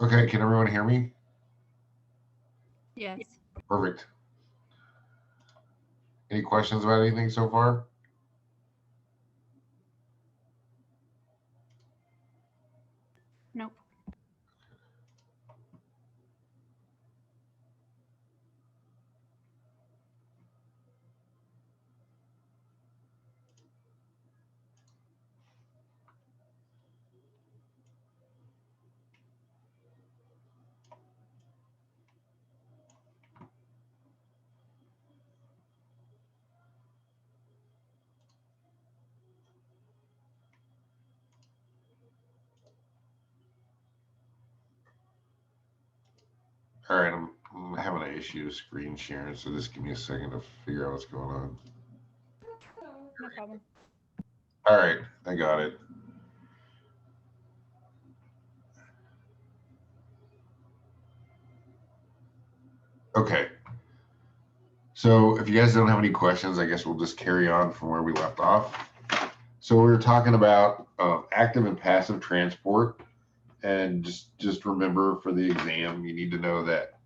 Okay, can everyone hear me? Yes. Perfect. Any questions about anything so far? Nope. All right, I'm having an issue with screen sharing, so just give me a second to figure out what's going on. No problem. All right, I got it. Okay, so if you guys don't have any questions, I guess we'll just carry on from where we left off. So we were talking about active and passive transport, and just remember for the exam, you need to know that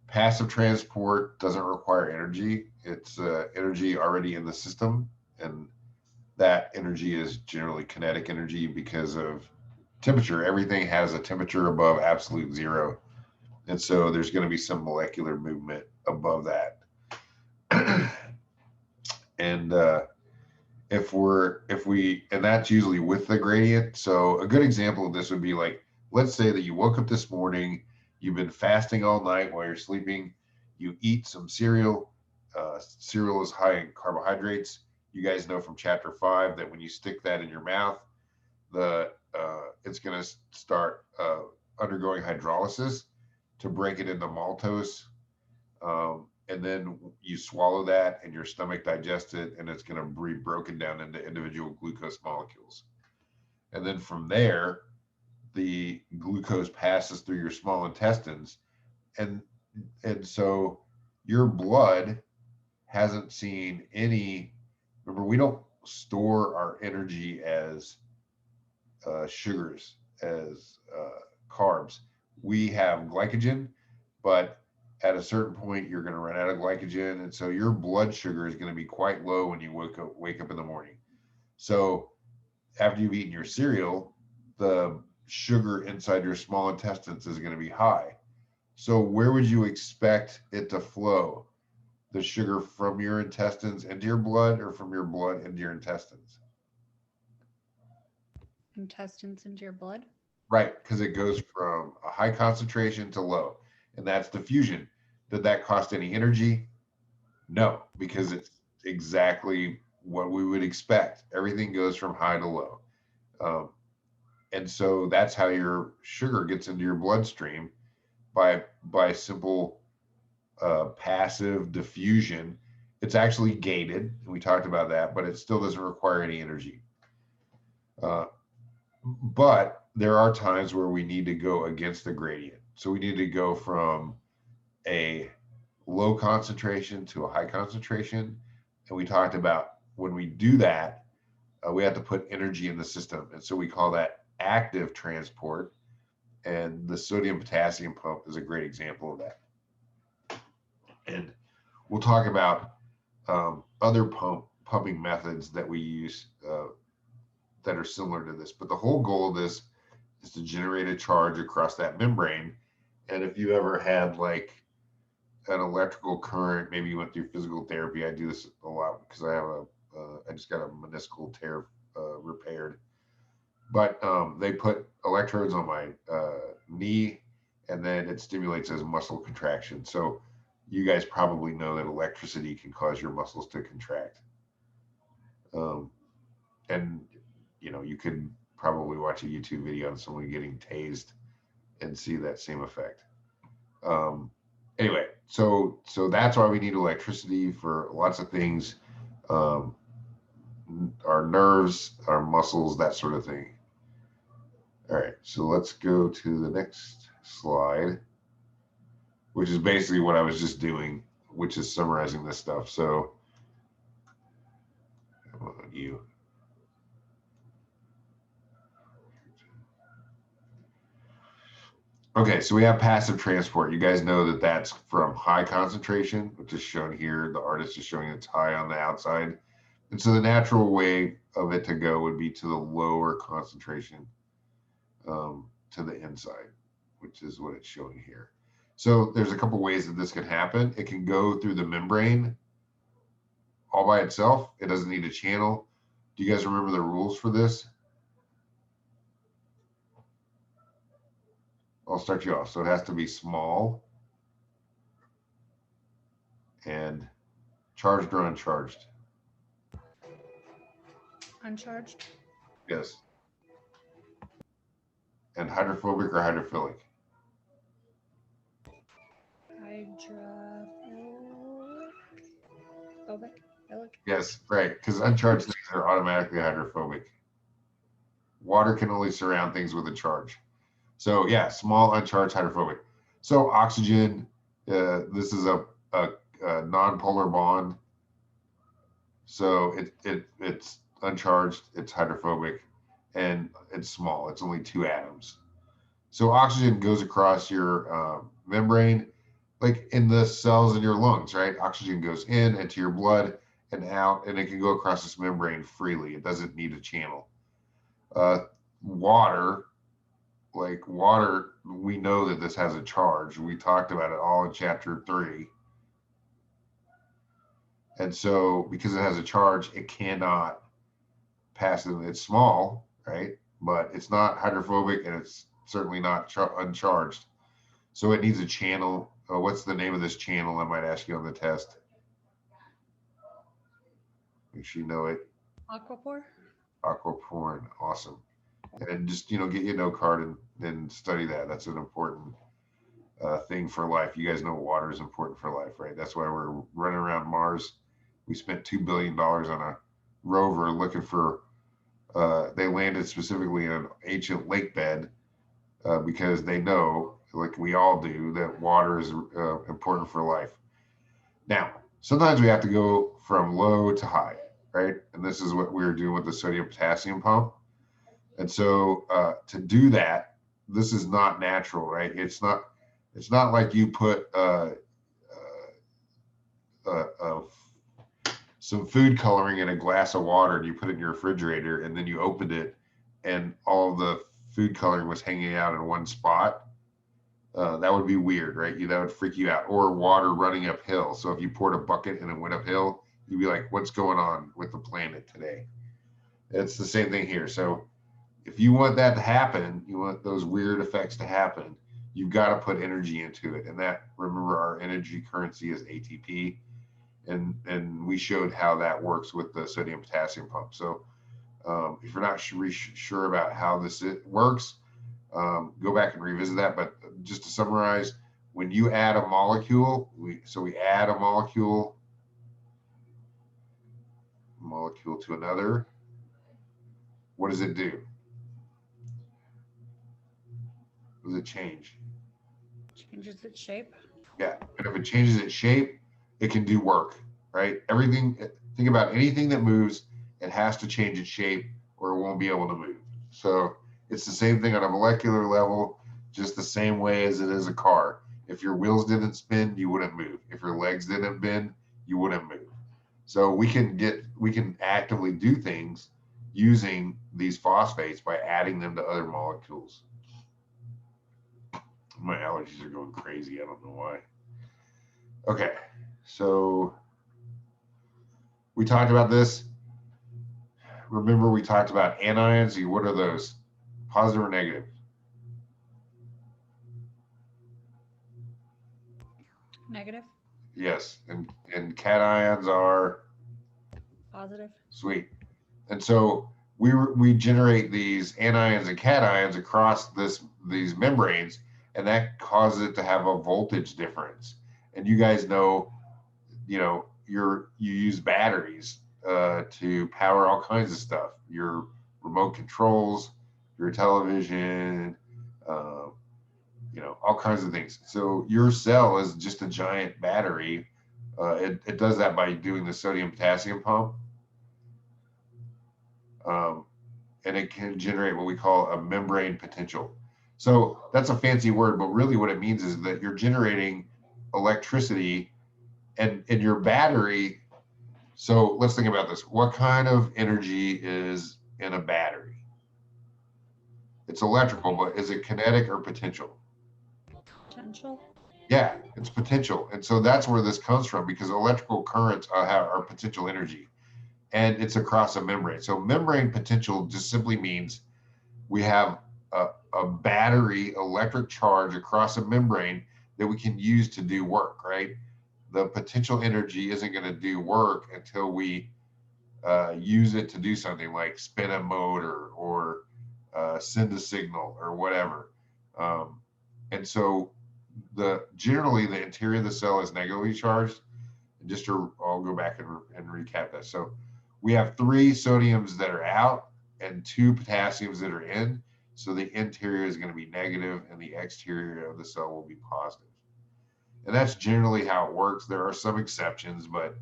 passive transport doesn't require energy. It's energy already in the system, and that energy is generally kinetic energy because of temperature. Everything has a temperature above absolute zero, and so there's going to be some molecular movement above that. And if we and that's usually with the gradient. So a good example of this would be like, let's say that you woke up this morning, you've been fasting all night while you're sleeping, you eat some cereal. Cereal is high in carbohydrates. You guys know from chapter 5 that when you stick that in your mouth, the it's going to start undergoing hydrolysis to break it into maltose, and then you swallow that and your stomach digests it, and it's going to be broken down into individual glucose molecules. And then from there, the glucose passes through your small intestines, and so your blood hasn't seen any. Remember, we don't store our energy as sugars, as carbs. We have glycogen, but at a certain point, you're going to run out of glycogen, and so your blood sugar is going to be quite low when you wake up in the morning. So after you've eaten your cereal, the sugar inside your small intestines is going to be high. So where would you expect it to flow? The sugar from your intestines into your blood, or from your blood into your intestines? Intestines into your blood. Right, because it goes from a high concentration to low, and that's diffusion. Did that cost any energy? No, because it's exactly what we would expect. Everything goes from high to low. Um, and so that's how your sugar gets into your bloodstream, by simple passive diffusion. It's actually gated, and we talked about that, but it still doesn't require any energy. Uh, but there are times where we need to go against the gradient. So we need to go from a low concentration to a high concentration. And we talked about when we do that, we have to put energy in the system. And so we call that active transport. And the sodium potassium pump is a great example of that. And we'll talk about other pumping methods that we use that are similar to this. But the whole goal of this is to generate a charge across that membrane. And if you ever had like an electrical current, maybe you went through physical therapy. I do this a lot because I just got a meniscal tear repaired. But they put electrodes on my knee, and then it stimulates as muscle contraction. So you guys probably know that electricity can cause your muscles to contract. Um, and you could probably watch a YouTube video on someone getting tased and see that same effect. Um, anyway, so that's why we need electricity for lots of things, um, our nerves, our muscles, that sort of thing. All right, so let's go to the next slide, which is basically what I was just doing, which is summarizing this stuff. So you. Okay, so we have passive transport. You guys know that that's from high concentration, which is shown here. The artist is showing it's high on the outside. And so the natural way of it to go would be to the lower concentration, to the inside, which is what it's showing here. So there's a couple ways that this can happen. It can go through the membrane all by itself. It doesn't need a channel. Do you guys remember the rules for this? I'll start you off. So it has to be small and charged or uncharged. Uncharged. Yes. And hydrophobic or hydrophilic? Hydrophobic. Yes, right. Because uncharged things are automatically hydrophobic. Water can only surround things with a charge. So yeah, small, uncharged, hydrophobic. So oxygen, this is a non-polar bond. So it's uncharged, it's hydrophobic, and it's small. It's only 2 atoms. So oxygen goes across your membrane, like in the cells in your lungs, right? Oxygen goes in into your blood and out, and it can go across this membrane freely. It doesn't need a channel. Water, we know that this has a charge. We talked about it all in chapter 3. And so because it has a charge, it cannot pass it. It's small, right? But it's not hydrophobic, and it's certainly not uncharged. So it needs a channel. What's the name of this channel? I might ask you on the test. Make sure you know it. Aquapore. Aquaporin. Awesome. And just, get your note card and then study that. That's an important thing for life. You guys know water is important for life, right? That's why we're running around Mars. We spent $2 billion on a rover looking for, they landed specifically in an ancient lake bed because they know, like we all do, that water is important for life. Now, sometimes we have to go from low to high, right? And this is what we're doing with the sodium potassium pump. And so to do that, this is not natural, right? It's not like you put some food coloring in a glass of water and you put it in your refrigerator and then you opened it and all the food coloring was hanging out in one spot. That would be weird, right? That would freak you out. Or water running uphill. So if you poured a bucket and it went uphill, you'd be like, what's going on with the planet today? It's the same thing here. So if you want that to happen, you want those weird effects to happen, you've got to put energy into it. And that, remember, our energy currency is ATP. And we showed how that works with the sodium potassium pump. So if you're not sure about how this works, go back and revisit that. But just to summarize, when you add a molecule, we add a molecule to another, what does it do? Does it change? Changes its shape. Yeah, and if it changes its shape, it can do work, right? Think about anything that moves, it has to change its shape or it won't be able to move. So it's the same thing on a molecular level, just the same way as it is a car. If your wheels didn't spin, you wouldn't move. If your legs didn't bend, you wouldn't move. So we can actively do things using these phosphates by adding them to other molecules. My allergies are going crazy. I don't know why. Okay, so we talked about this. Remember, we talked about anions. What are those? Positive or negative? Negative. Yes, and cations are Positive. Sweet. And so we generate these anions and cations across these membranes, and that causes it to have a voltage difference. And you guys know, you use batteries to power all kinds of stuff. Your remote controls, your television, all kinds of things. So your cell is just a giant battery. It does that by doing the sodium potassium pump. And it can generate what we call a membrane potential. So that's a fancy word, but really what it means is that you're generating electricity and in your battery. So let's think about this. What kind of energy is in a battery? It's electrical, but is it kinetic or potential? Potential. Yeah, it's potential. And so that's where this comes from, because electrical currents are potential energy, and it's across a membrane. So membrane potential just simply means we have a battery electric charge across a membrane that we can use to do work, right? The potential energy isn't going to do work until we use it to do something like spin a motor or send a signal or whatever. And so generally the interior of the cell is negatively charged. And just I'll go back and recap that. So we have 3 sodiums that are out and 2 potassiums that are in. So the interior is going to be negative and the exterior of the cell will be positive. And that's generally how it works. There are some exceptions, but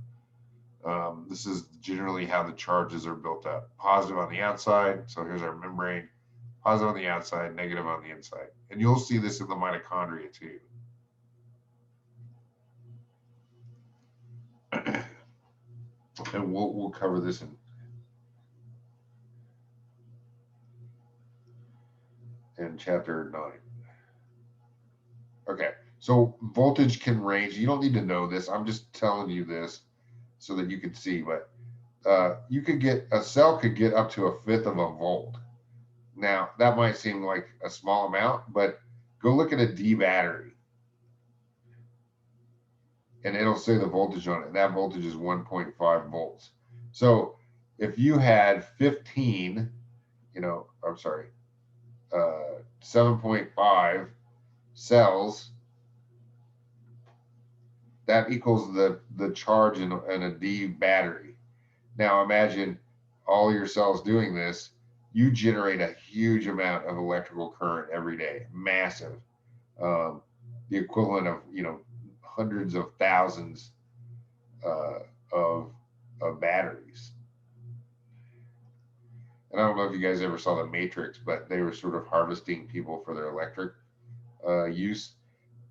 this is generally how the charges are built up. Positive on the outside. So here's our membrane. Positive on the outside, negative on the inside. And you'll see this in the mitochondria too. And we'll cover this in chapter 9. Okay, so voltage can range. You don't need to know this. I'm just telling you this so that you can see. But you could get a cell could get up to 1/5 of a volt. Now that might seem like a small amount, but go look at a D battery, and it'll say the voltage on it. And that voltage is 1.5 volts. So if you had 15, I'm sorry, 7.5 cells, that equals the charge in a D battery. Now imagine all your cells doing this. You generate a huge amount of electrical current every day, massive, the equivalent of hundreds of thousands of batteries. And I don't know if you guys ever saw The Matrix, but they were sort of harvesting people for their electric use,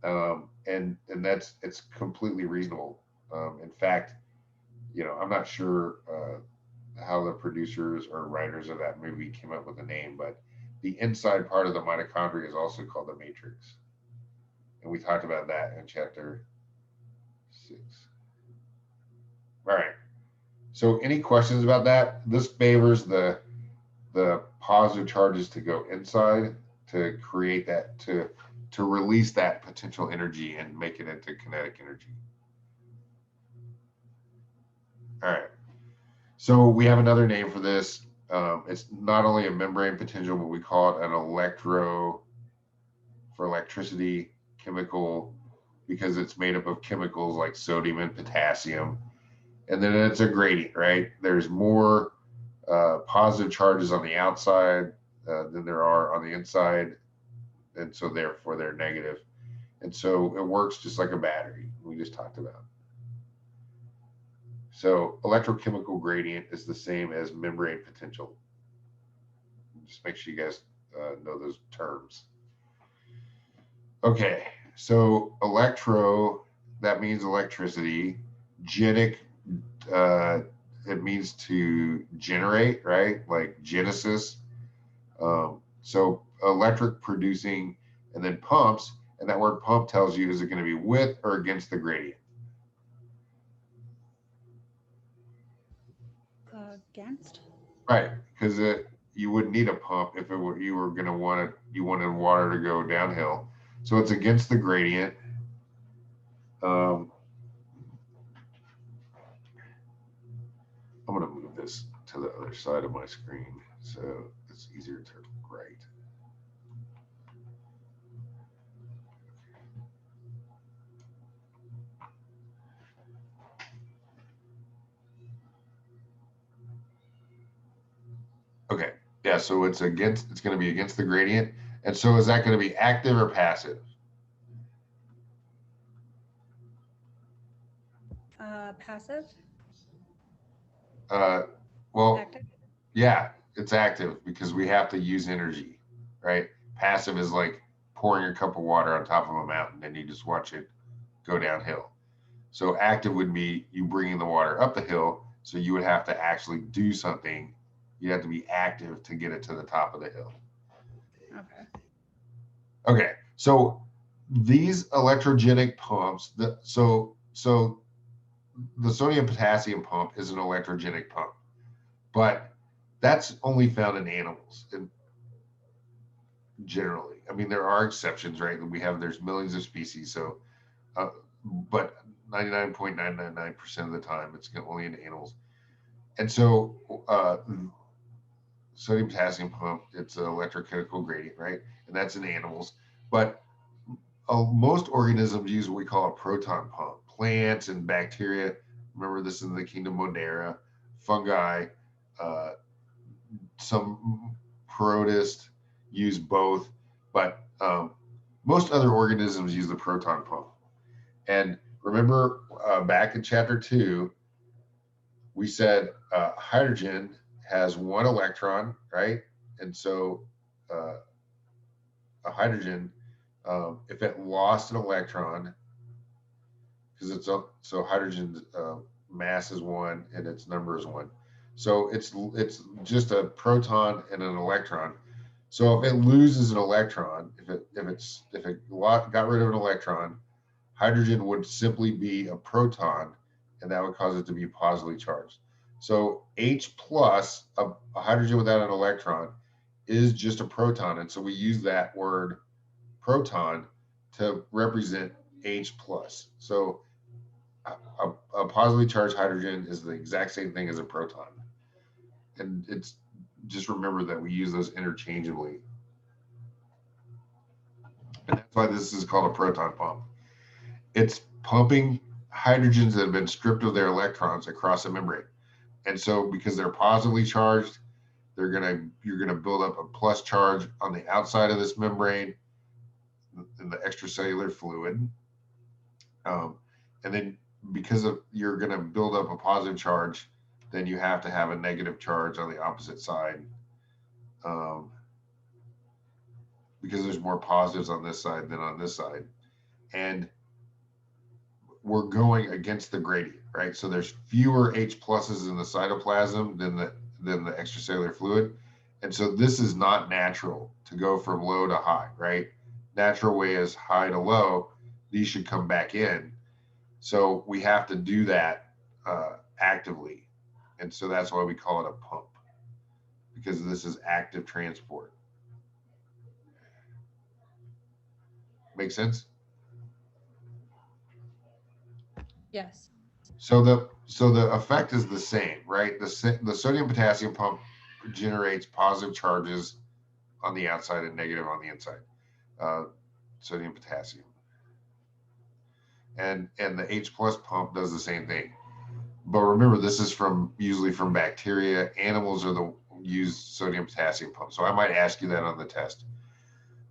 and it's completely reasonable. In fact, I'm not sure how the producers or writers of that movie came up with the name, but the inside part of the mitochondria is also called the matrix, and we talked about that in chapter 6. All right. So, any questions about that? This favors the positive charges to go inside to create that to release that potential energy and make it into kinetic energy. All right. So we have another name for this. It's not only a membrane potential, but we call it an electro for electricity chemical, because it's made up of chemicals like sodium and potassium. And then it's a gradient, right? There's more positive charges on the outside than there are on the inside. And so therefore they're negative. And so it works just like a battery we just talked about. So electrochemical gradient is the same as membrane potential. Just make sure you guys know those terms. Okay, so electro, that means electricity. Genic, it means to generate, right? Like Genesis. So electric producing, and then pumps, and that word pump tells you, is it going to be with or against the gradient? Against. Right, because you wouldn't need a pump if you were going to wanted water to go downhill. So it's against the gradient. I'm going to move this to the other side of my screen so it's easier to write. Okay, yeah, so it's going to be against the gradient. And so is that going to be active or passive? Passive. Well, Active. yeah, it's active because we have to use energy, right? Passive is like pouring a cup of water on top of a mountain and you just watch it go downhill. So active would be you bringing the water up the hill. So you would have to actually do something. You have to be active to get it to the top of the hill. Okay. Okay. So these electrogenic pumps, so the sodium potassium pump is an electrogenic pump, but that's only found in animals. And generally, I mean, there are exceptions, right? There's millions of species. So, but 99.999% of the time, it's only in animals. And so, sodium potassium pump, it's an electrochemical gradient, right? And that's in animals. But most organisms use what we call a proton pump. Plants and bacteria, remember this in the kingdom Monera, fungi, some protists use both, but most other organisms use the proton pump. And remember back in chapter 2, we said hydrogen has one electron, right? And so a hydrogen, if it lost an electron, because so hydrogen's mass is 1 and its number is 1. So it's just a proton and an electron. So if it loses an electron, if it got rid of an electron, hydrogen would simply be a proton, and that would cause it to be positively charged. So H plus, a hydrogen without an electron, is just a proton, and so we use that word proton to represent H plus. So a positively charged hydrogen is the exact same thing as a proton. And it's just remember that we use those interchangeably. And that's why this is called a proton pump. It's pumping hydrogens that have been stripped of their electrons across a membrane. And so because they're positively charged, you're gonna build up a plus charge on the outside of this membrane in the extracellular fluid. And then because you're going to build up a positive charge, then you have to have a negative charge on the opposite side, because there's more positives on this side than on this side. And we're going against the gradient, right? So there's fewer H pluses in the cytoplasm than the extracellular fluid. And so this is not natural to go from low to high, right? Natural way is high to low. These should come back in. So we have to do that actively. And so that's why we call it a pump, because this is active transport. Make sense? Yes. So the effect is the same, right? The sodium potassium pump generates positive charges on the outside and negative on the inside. Sodium potassium. And the H plus pump does the same thing. But remember, this is usually from bacteria. Animals use sodium potassium pump. So I might ask you that on the test.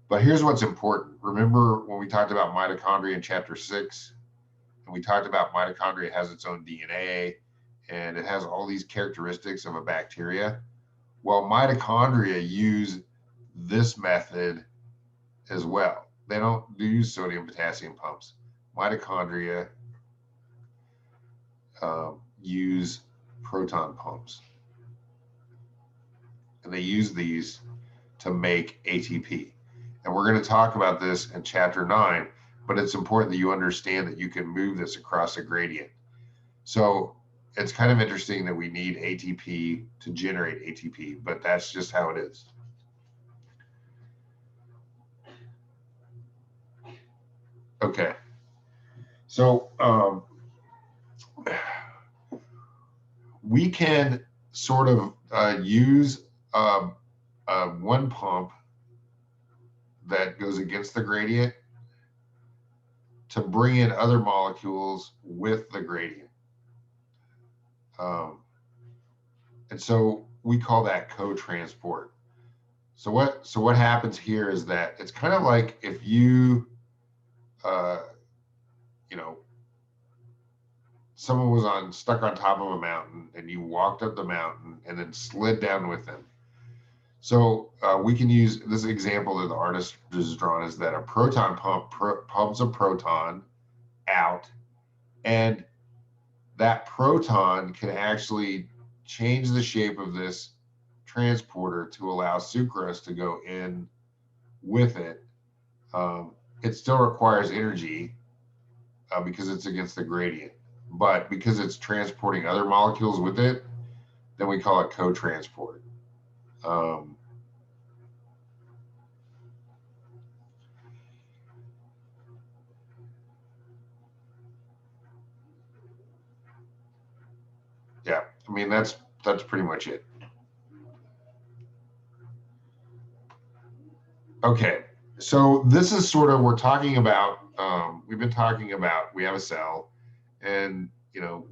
But here's what's important. Remember when we talked about mitochondria in chapter 6, and we talked about mitochondria has its own DNA and it has all these characteristics of a bacteria. Well, mitochondria use this method as well. They don't use sodium potassium pumps. Mitochondria use proton pumps, and they use these to make ATP. And we're going to talk about this in chapter 9, but it's important that you understand that you can move this across a gradient. So it's kind of interesting that we need ATP to generate ATP, but that's just how it is. Okay. So we can sort of use one pump that goes against the gradient to bring in other molecules with the gradient. And so we call that co-transport. So what happens here is that it's kind of like if you, someone was stuck on top of a mountain and you walked up the mountain and then slid down with them. So we can use this example that the artist has drawn is that a proton pump pumps a proton out, and that proton can actually change the shape of this transporter to allow sucrose to go in with it. It still requires energy because it's against the gradient, but because it's transporting other molecules with it, then we call it co-transport. Yeah, I mean that's pretty much it. Okay, so this is sort of we're talking about. We've been talking about we have a cell, and you know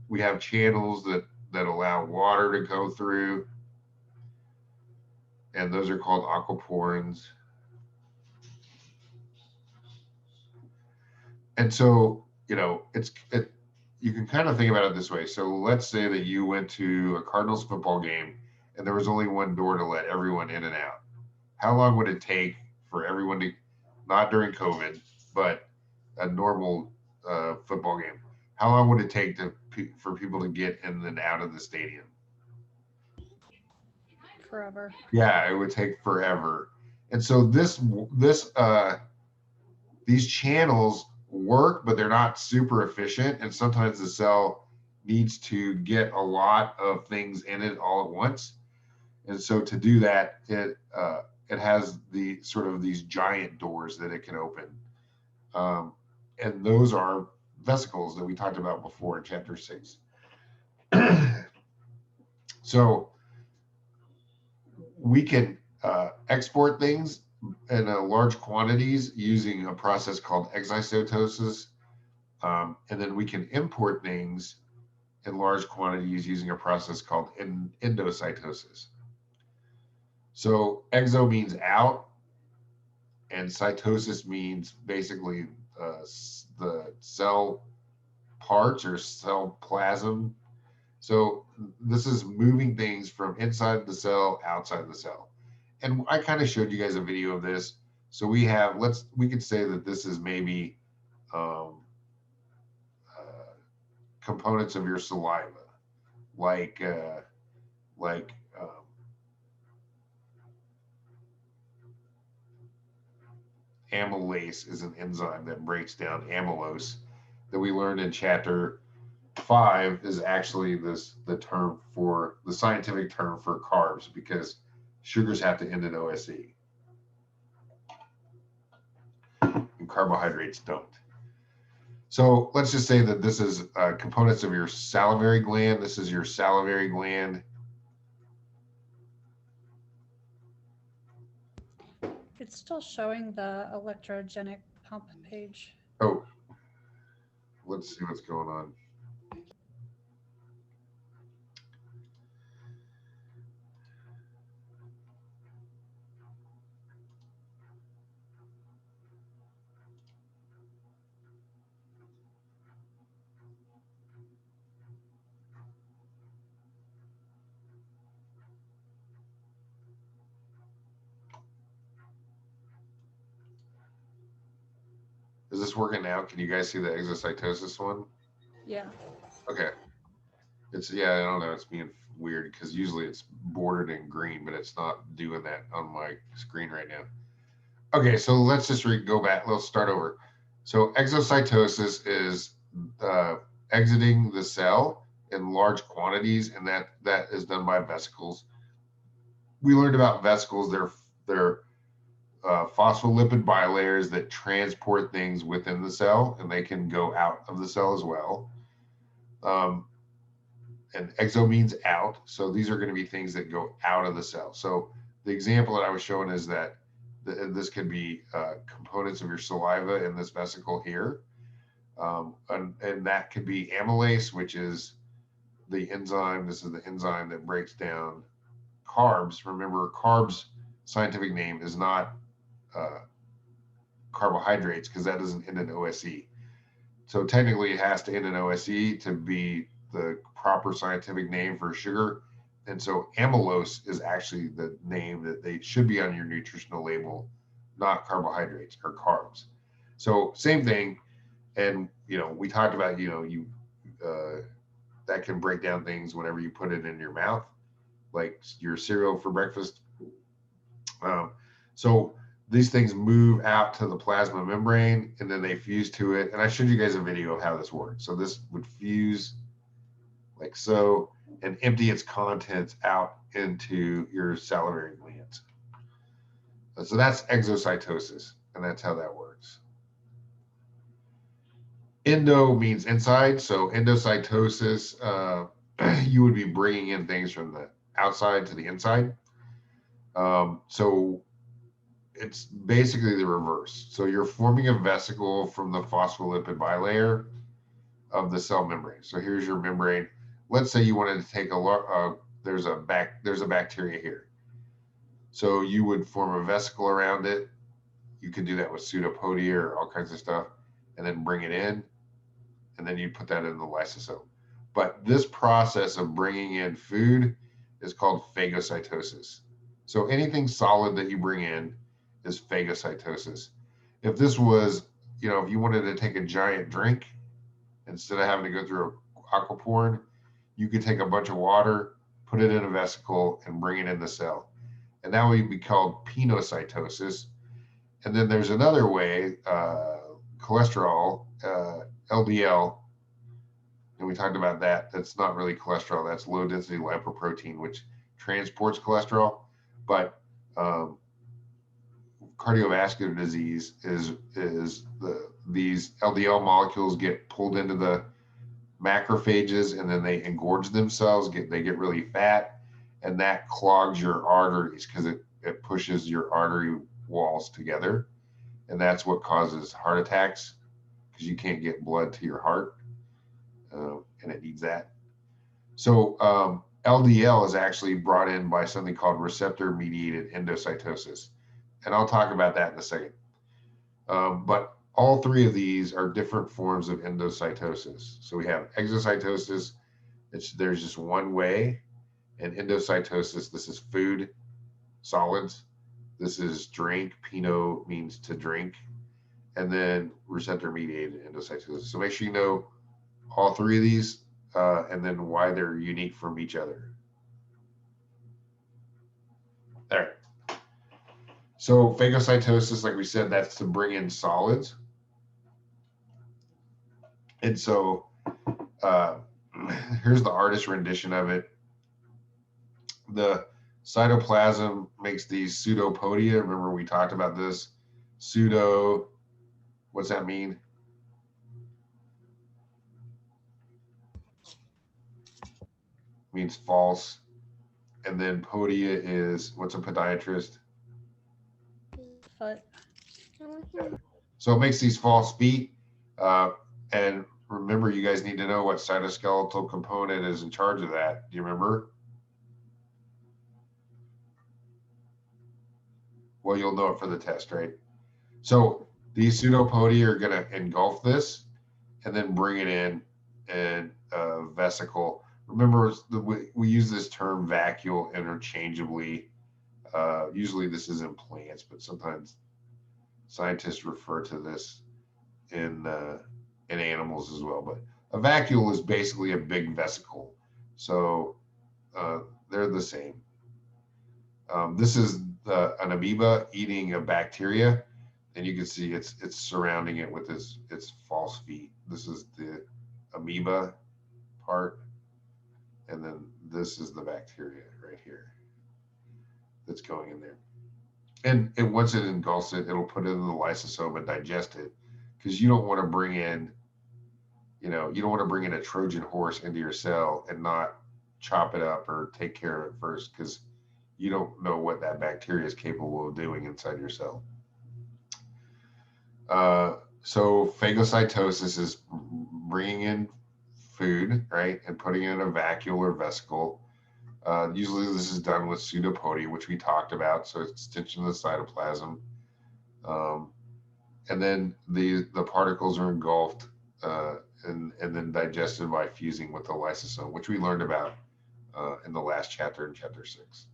we have channels that allow water to go through, and those are called aquaporins. And so you can kind of think about it this way. So let's say that you went to a Cardinals football game, and there was only one door to let everyone in and out. How long would it take for everyone to, not during COVID, but a normal football game? How long would it take for people to get in and out of the stadium? Forever. Yeah, it would take forever. And so these channels work, but they're not super efficient. And sometimes the cell needs to get a lot of things in it all at once. And so to do that, it has the sort of these giant doors that it can open. And those are vesicles that we talked about before in chapter 6. So we can export things in large quantities using a process called exocytosis. And then we can import things in large quantities using a process called endocytosis. So exo means out, and cytosis means basically the cell parts or cell plasm. So this is moving things from inside the cell outside the cell. And I kind of showed you guys a video of this. So we could say that this is maybe components of your saliva, like amylase is an enzyme that breaks down amylose that we learned in chapter 5 is actually the scientific term for carbs because sugars have to end in OSE and carbohydrates don't. So let's just say that this is components of your salivary gland. This is your salivary gland. It's still showing the electrogenic pump page. Oh, let's see what's going on. Is this working now? Can you guys see the exocytosis one? Yeah. Okay. I don't know. It's being weird because usually it's bordered in green, but it's not doing that on my screen right now. Okay, so let's just go back. Let's start over. So exocytosis is exiting the cell in large quantities, and that is done by vesicles. We learned about vesicles. They're phospholipid bilayers that transport things within the cell, and they can go out of the cell as well. And exo means out, so these are going to be things that go out of the cell. So the example that I was showing is that this could be components of your saliva in this vesicle here, and that could be amylase, which is the enzyme. This is the enzyme that breaks down carbs. Remember, carbs scientific name is not carbohydrates because that doesn't end in OSE. So technically it has to end in OSE to be the proper scientific name for sugar, And so amylose is actually the name that they should be on your nutritional label, not carbohydrates or carbs. So same thing. And, we talked about, that can break down things whenever you put it in your mouth, like your cereal for breakfast. So these things move out to the plasma membrane and then they fuse to it. And I showed you guys a video of how this works. So this would fuse like so and empty its contents out into your salivary glands. So that's exocytosis, and that's how that works. Endo means inside, so endocytosis, you would be bringing in things from the outside to the inside. So it's basically the reverse. So you're forming a vesicle from the phospholipid bilayer of the cell membrane. So here's your membrane. Let's say you wanted to take there's a bacteria here. So you would form a vesicle around it. You could do that with pseudopodia or all kinds of stuff, and then bring it in, and then you put that in the lysosome. But this process of bringing in food is called phagocytosis. So anything solid that you bring in is phagocytosis. If this was, if you wanted to take a giant drink, instead of having to go through aquaporin, you could take a bunch of water, put it in a vesicle, and bring it in the cell. And that would be called penocytosis. And then there's another way, cholesterol, LDL, and we talked about that. That's not really cholesterol. That's low density lipoprotein, which transports cholesterol. But cardiovascular disease is these LDL molecules get pulled into the macrophages and then they engorge themselves, they get really fat, and that clogs your arteries because it pushes your artery walls together, and that's what causes heart attacks because you can't get blood to your heart, and it needs that. So LDL is actually brought in by something called receptor-mediated endocytosis, and I'll talk about that in a second. But all three of these are different forms of endocytosis. So we have exocytosis, there's just one way, and endocytosis, this is food, solids. This is drink, pino means to drink, and then receptor-mediated endocytosis. So make sure you know all three of these and then why they're unique from each other. There. So phagocytosis, like we said, that's to bring in solids. And so here's the artist rendition of it. The cytoplasm makes these pseudopodia. Remember we talked about this. Pseudo, what's that mean? Means false. And then podia is, what's a podiatrist? Foot. So it makes these false feet. And remember, you guys need to know what cytoskeletal component is in charge of that. Do you remember? Well, you'll know it for the test, right? So these pseudopodia are going to engulf this and then bring it in vesicle. Remember, we use this term vacuole interchangeably. Usually this is in plants, but sometimes scientists refer to this in animals as well. But a vacuole is basically a big vesicle. So they're the same. This is an amoeba eating a bacteria, and you can see it's surrounding it with its false feet. This is the amoeba part, and then this is the bacteria right here that's going in there. And once it engulfs it, it'll put it in the lysosome and digest it, because you don't want to bring in, you don't want to bring in a Trojan horse into your cell and not chop it up or take care of it first, because you don't know what that bacteria is capable of doing inside your cell. So phagocytosis is bringing in food, right, and putting it in a vacuole or vesicle. Usually this is done with pseudopodia, which we talked about, so it's extension of the cytoplasm. And then the particles are engulfed and then digested by fusing with the lysosome, which we learned about in the last chapter, in chapter 6.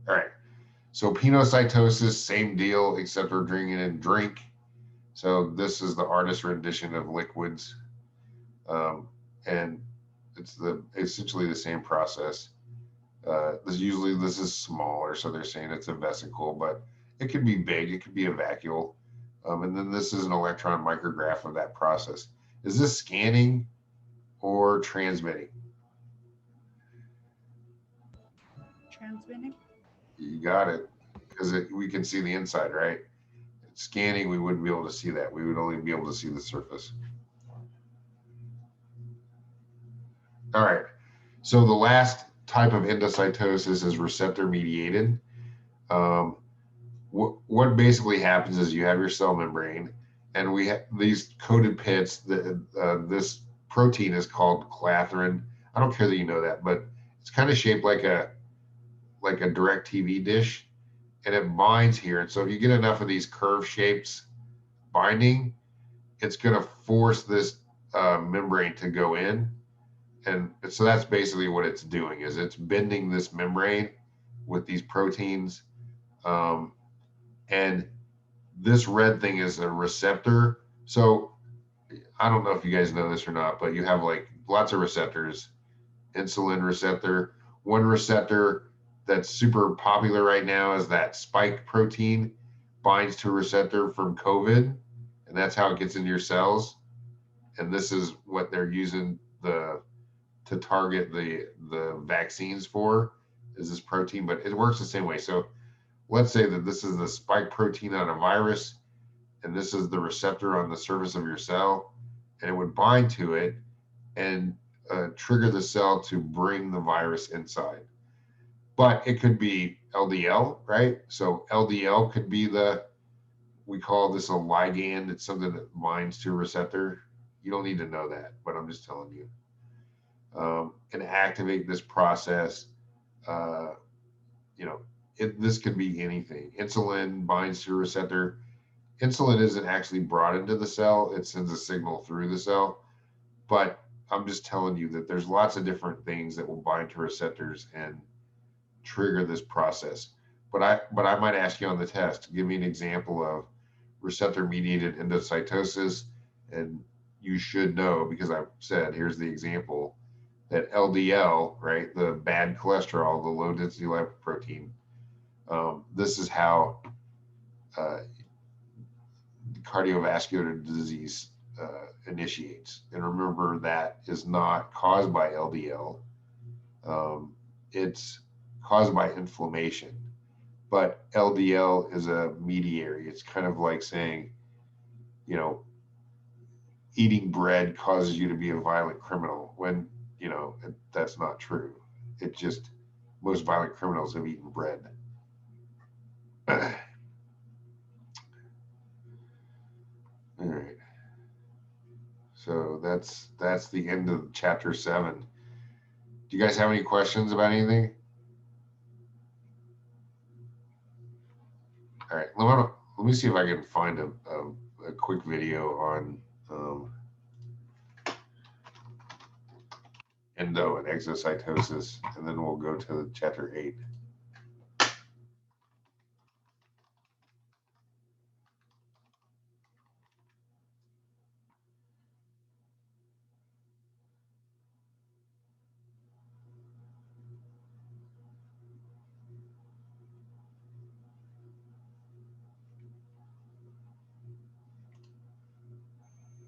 All right. So penocytosis, same deal, except we're drinking a drink. So this is the artist rendition of liquids. And it's essentially the same process. This is smaller, so they're saying it's a vesicle, but it could be big, it could be a vacuole. And then this is an electron micrograph of that process. Is this scanning or transmitting? Transmitting. You got it, because we can see the inside, right? Scanning, we wouldn't be able to see that. We would only be able to see the surface. All right. So the last type of endocytosis is receptor-mediated. What basically happens is you have your cell membrane, and we have these coated pits. This protein is called clathrin. I don't care that you know that, but it's kind of shaped like a direct TV dish, and it binds here. And so if you get enough of these curve shapes binding, it's going to force this membrane to go in. And so that's basically what it's doing, is it's bending this membrane with these proteins. And this red thing is a receptor. So I don't know if you guys know this or not, but you have like lots of receptors. Insulin receptor. One receptor that's super popular right now is that spike protein, binds to a receptor from COVID, and that's how it gets into your cells. And this is what they're using to target the vaccines for, is this protein, but it works the same way. So let's say that this is the spike protein on a virus, and this is the receptor on the surface of your cell, and it would bind to it and trigger the cell to bring the virus inside. But it could be LDL, right? So LDL could be we call this a ligand. It's something that binds to a receptor. You don't need to know that, but I'm just telling you. And activate this process. This could be anything. Insulin binds to a receptor. Insulin isn't actually brought into the cell. It sends a signal through the cell. But I'm just telling you that there's lots of different things that will bind to receptors and trigger this process. But I might ask you on the test, give me an example of receptor-mediated endocytosis, and you should know, because I've said, here's the example, that LDL, right, the bad cholesterol, the low density lipoprotein, this is how cardiovascular disease initiates. And remember, that is not caused by LDL. It's caused by inflammation. But LDL is a mediary. It's kind of like saying, eating bread causes you to be a violent criminal, when, that's not true. It just, most violent criminals have eaten bread. All right. So that's the end of chapter 7. Do you guys have any questions about anything? All right, let me see if I can find a quick video on endo and exocytosis, and then we'll go to chapter 8.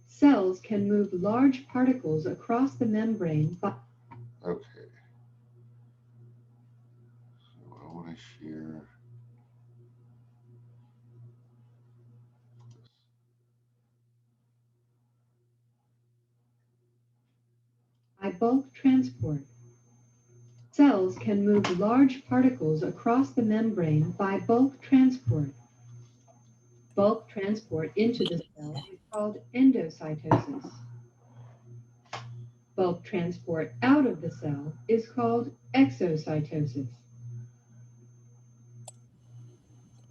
Cells can move large particles across the membrane. Okay. So I want to share. By bulk transport. Cells can move large particles across the membrane by bulk transport. Bulk transport into the cell is called endocytosis. Bulk transport out of the cell is called exocytosis.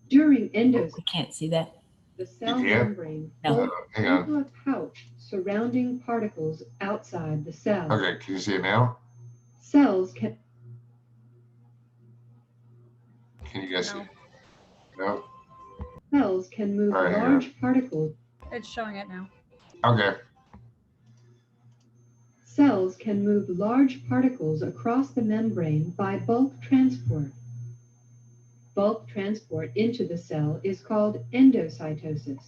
During endocytosis, We can't see that. The cell You can't? membrane No. folds Hang on. into a pouch surrounding particles outside the cell. Okay, can you see it now? Cells can Can you guys see No, it? No? cells can move All right, hang large particles. it's showing it now. Okay. Cells can move large particles across the membrane by bulk transport. Bulk transport into the cell is called endocytosis.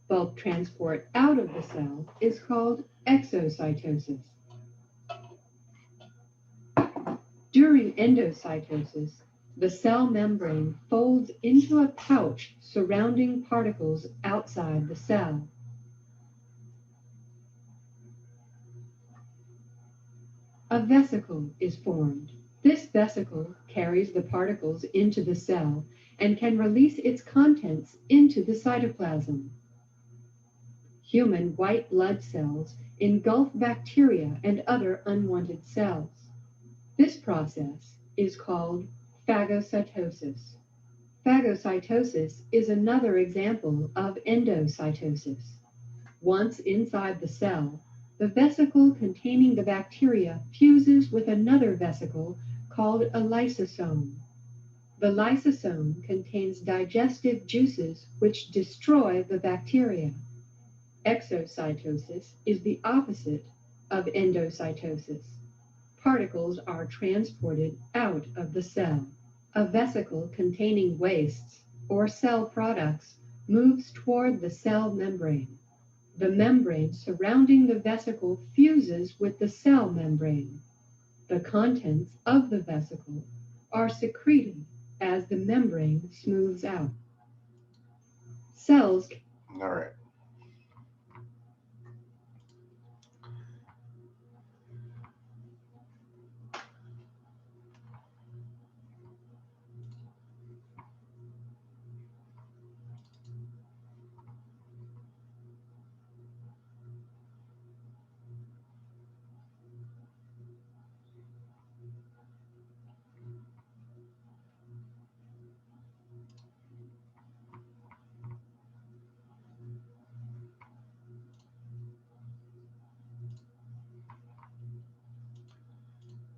Bulk transport out of the cell is called exocytosis. During endocytosis, the cell membrane folds into a pouch surrounding particles outside the cell. A vesicle is formed. This vesicle carries the particles into the cell and can release its contents into the cytoplasm. Human white blood cells engulf bacteria and other unwanted cells. This process is called phagocytosis. Phagocytosis is another example of endocytosis. Once inside the cell, the vesicle containing the bacteria fuses with another vesicle called a lysosome. The lysosome contains digestive juices which destroy the bacteria. Exocytosis is the opposite of endocytosis. Particles are transported out of the cell. A vesicle containing wastes or cell products moves toward the cell membrane. The membrane surrounding the vesicle fuses with the cell membrane. The contents of the vesicle are secreted as the membrane smooths out. Cells All right.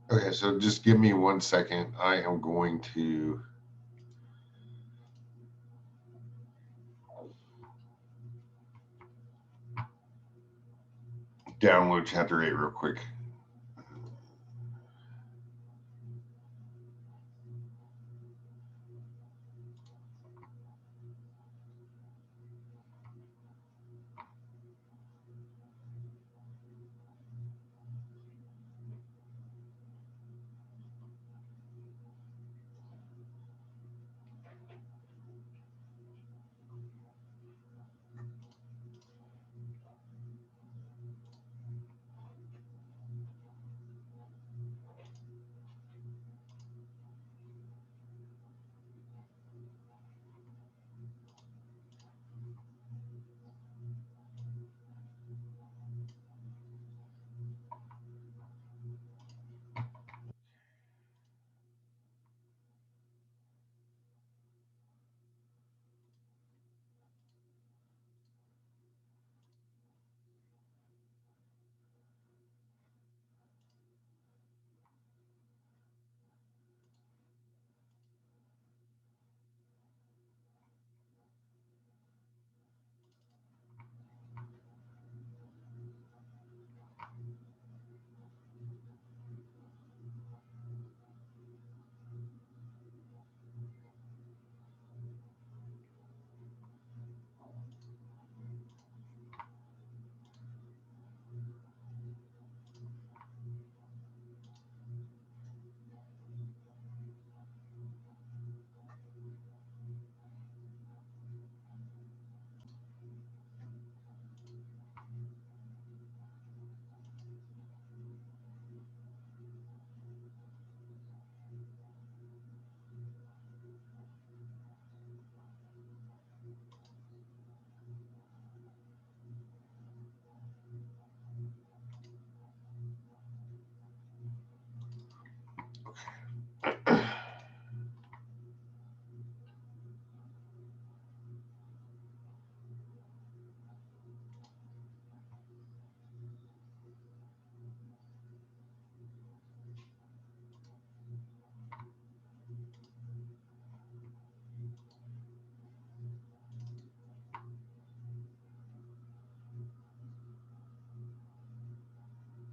Okay, so just give me 1 second. I am going to download chapter 8 real quick.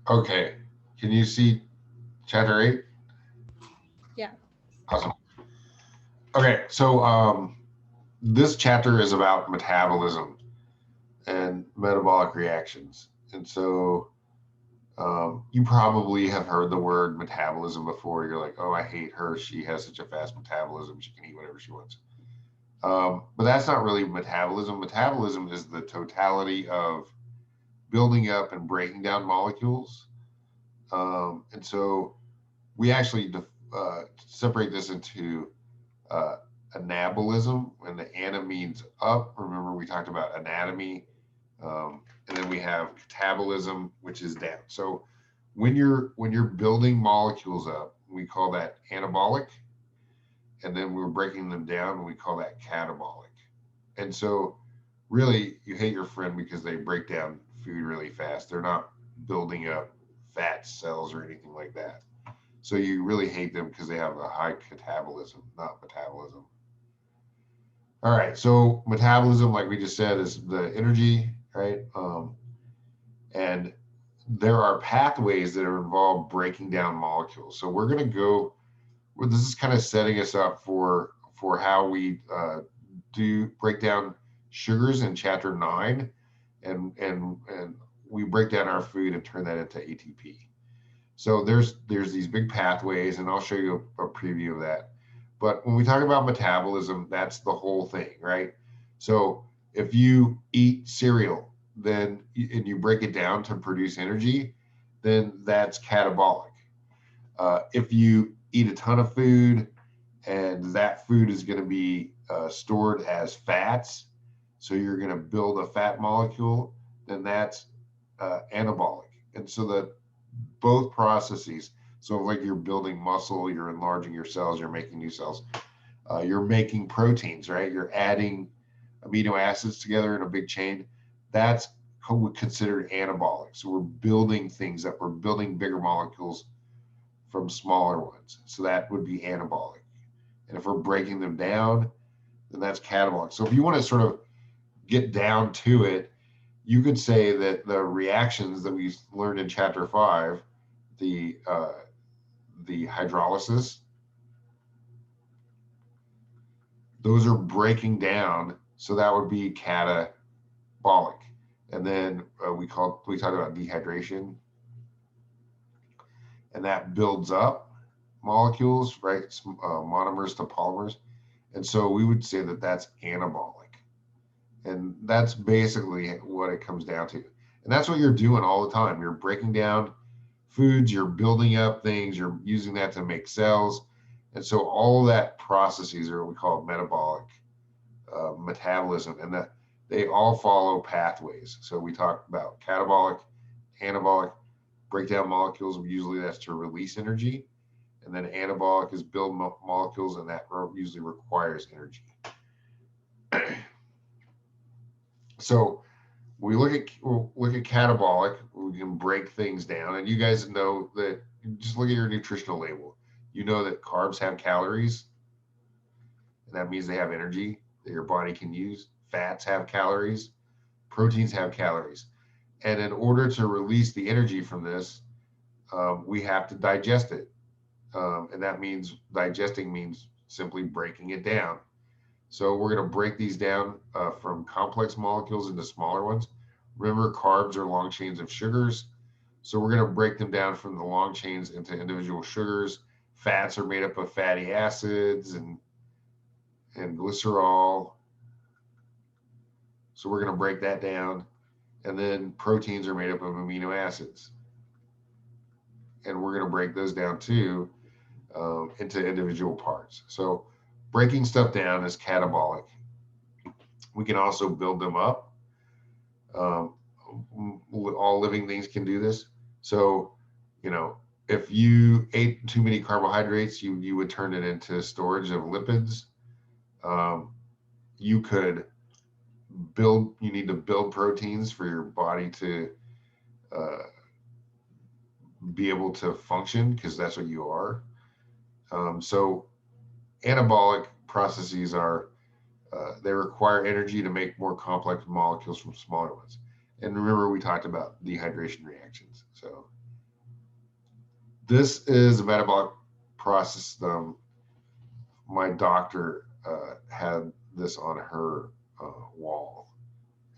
Okay, can you see chapter 8? Yeah. Awesome. Okay, so this chapter is about metabolism and metabolic reactions. And so you probably have heard the word metabolism before. You're like, oh, I hate her. She has such a fast metabolism. She can eat whatever she wants. But that's not really metabolism. Metabolism is the totality of building up and breaking down molecules. And so we actually separate this into uh, anabolism, and the ana means up. Remember, we talked about anatomy. And then we have catabolism, which is down. So when you're building molecules up, we call that anabolic, and then we're breaking them down, and we call that catabolic. And so really, you hate your friend because they break down food really fast. They're not building up fat cells or anything like that. So you really hate them because they have a high catabolism, not metabolism. All right, so metabolism, like we just said, is the energy, right? And there are pathways that are involved breaking down molecules. So we're going to go. This is kind of setting us up for how we do break down sugars in chapter 9, and we break down our food and turn that into ATP. So there's these big pathways, and I'll show you a preview of that. But when we talk about metabolism, that's the whole thing, right? So if you eat cereal, then and you break it down to produce energy, then that's catabolic. If you eat a ton of food and that food is going to be stored as fats, so you're going to build a fat molecule, then that's anabolic. And so that both processes, so like you're building muscle, you're enlarging your cells, you're making new cells, you're making proteins, right? You're adding amino acids together in a big chain. That's considered anabolic. So we're building things up, we're building bigger molecules from smaller ones. So that would be anabolic. And if we're breaking them down, then that's catabolic. So if you want to sort of get down to it, you could say that the reactions that we learned in chapter 5, the hydrolysis, those are breaking down. So that would be catabolic. And then we talked about dehydration, and that builds up molecules, right? Monomers to polymers. And so we would say that that's anabolic. And that's basically what it comes down to. And that's what you're doing all the time. You're breaking down foods, you're building up things, you're using that to make cells. And so all of that processes are what we call metabolic metabolism, and that they all follow pathways. So we talk about catabolic, anabolic, break down molecules. Usually that's to release energy. And then anabolic is build molecules, and that usually requires energy. So we look at catabolic, we can break things down, and you guys know that. Just look at your nutritional label. You know that carbs have calories, and that means they have energy that your body can use. Fats have calories, proteins have calories, and in order to release the energy from this, we have to digest it, and that means digesting means simply breaking it down. So we're going to break these down from complex molecules into smaller ones. Remember, carbs are long chains of sugars. So we're going to break them down from the long chains into individual sugars. Fats are made up of fatty acids and glycerol. So we're going to break that down. And then proteins are made up of amino acids. And we're going to break those down too into individual parts. So breaking stuff down is catabolic. We can also build them up. All living things can do this. So, if you ate too many carbohydrates, you would turn it into storage of lipids. You need to build proteins for your body to be able to function, because that's what you are. So anabolic processes are, they require energy to make more complex molecules from smaller ones. And remember, we talked about dehydration reactions. So This is a metabolic process. My doctor had this on her wall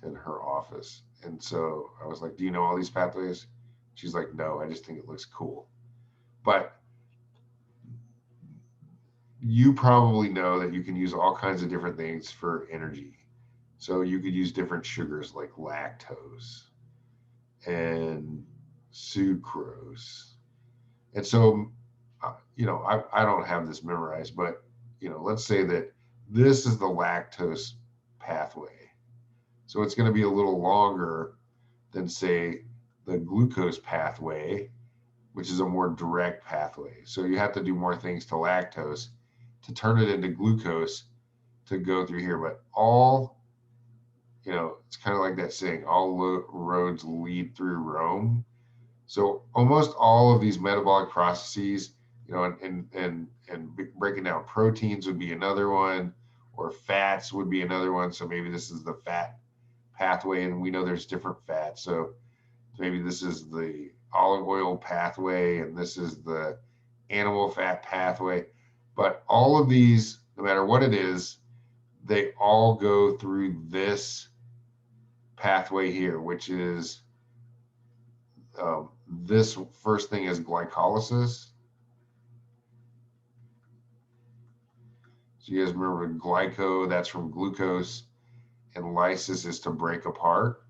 in her office. And so I was like, do you know all these pathways? She's like, no, I just think it looks cool. But you probably know that you can use all kinds of different things for energy. So you could use different sugars like lactose and sucrose. And so, I don't have this memorized, but, let's say that this is the lactose pathway. So it's going to be a little longer than, say, the glucose pathway, which is a more direct pathway. So you have to do more things to lactose to turn it into glucose to go through here. But it's kind of like that saying, all roads lead through Rome. So almost all of these metabolic processes, and breaking down proteins would be another one, or fats would be another one. So maybe this is the fat pathway, and we know there's different fats. So maybe this is the olive oil pathway, and this is the animal fat pathway. But all of these, no matter what it is, they all go through this pathway here, which is this first thing is glycolysis. So you guys remember glyco, that's from glucose, and lysis is to break apart.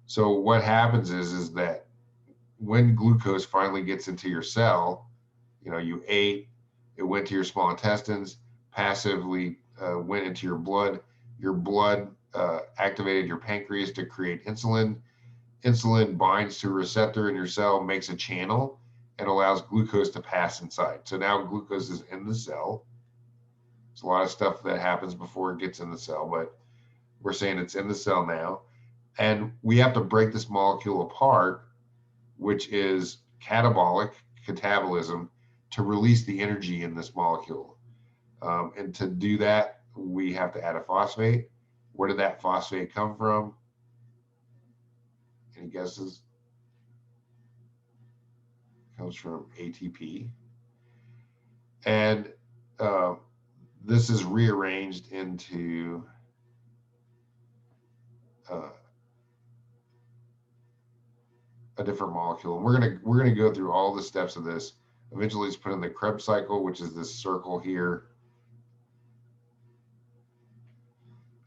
So what happens is that when glucose finally gets into your cell, you ate, it went to your small intestines, passively went into your blood. Your blood activated your pancreas to create insulin. Insulin binds to a receptor in your cell, makes a channel, and allows glucose to pass inside. So now glucose is in the cell. There's a lot of stuff that happens before it gets in the cell, but we're saying it's in the cell now. And we have to break this molecule apart, which is catabolic, catabolism, to release the energy in this molecule. And to do that, we have to add a phosphate. Where did that phosphate come from? Any guesses? It comes from ATP. And this is rearranged into a different molecule. And we're gonna go through all the steps of this. Eventually, it's put in the Krebs cycle, which is this circle here,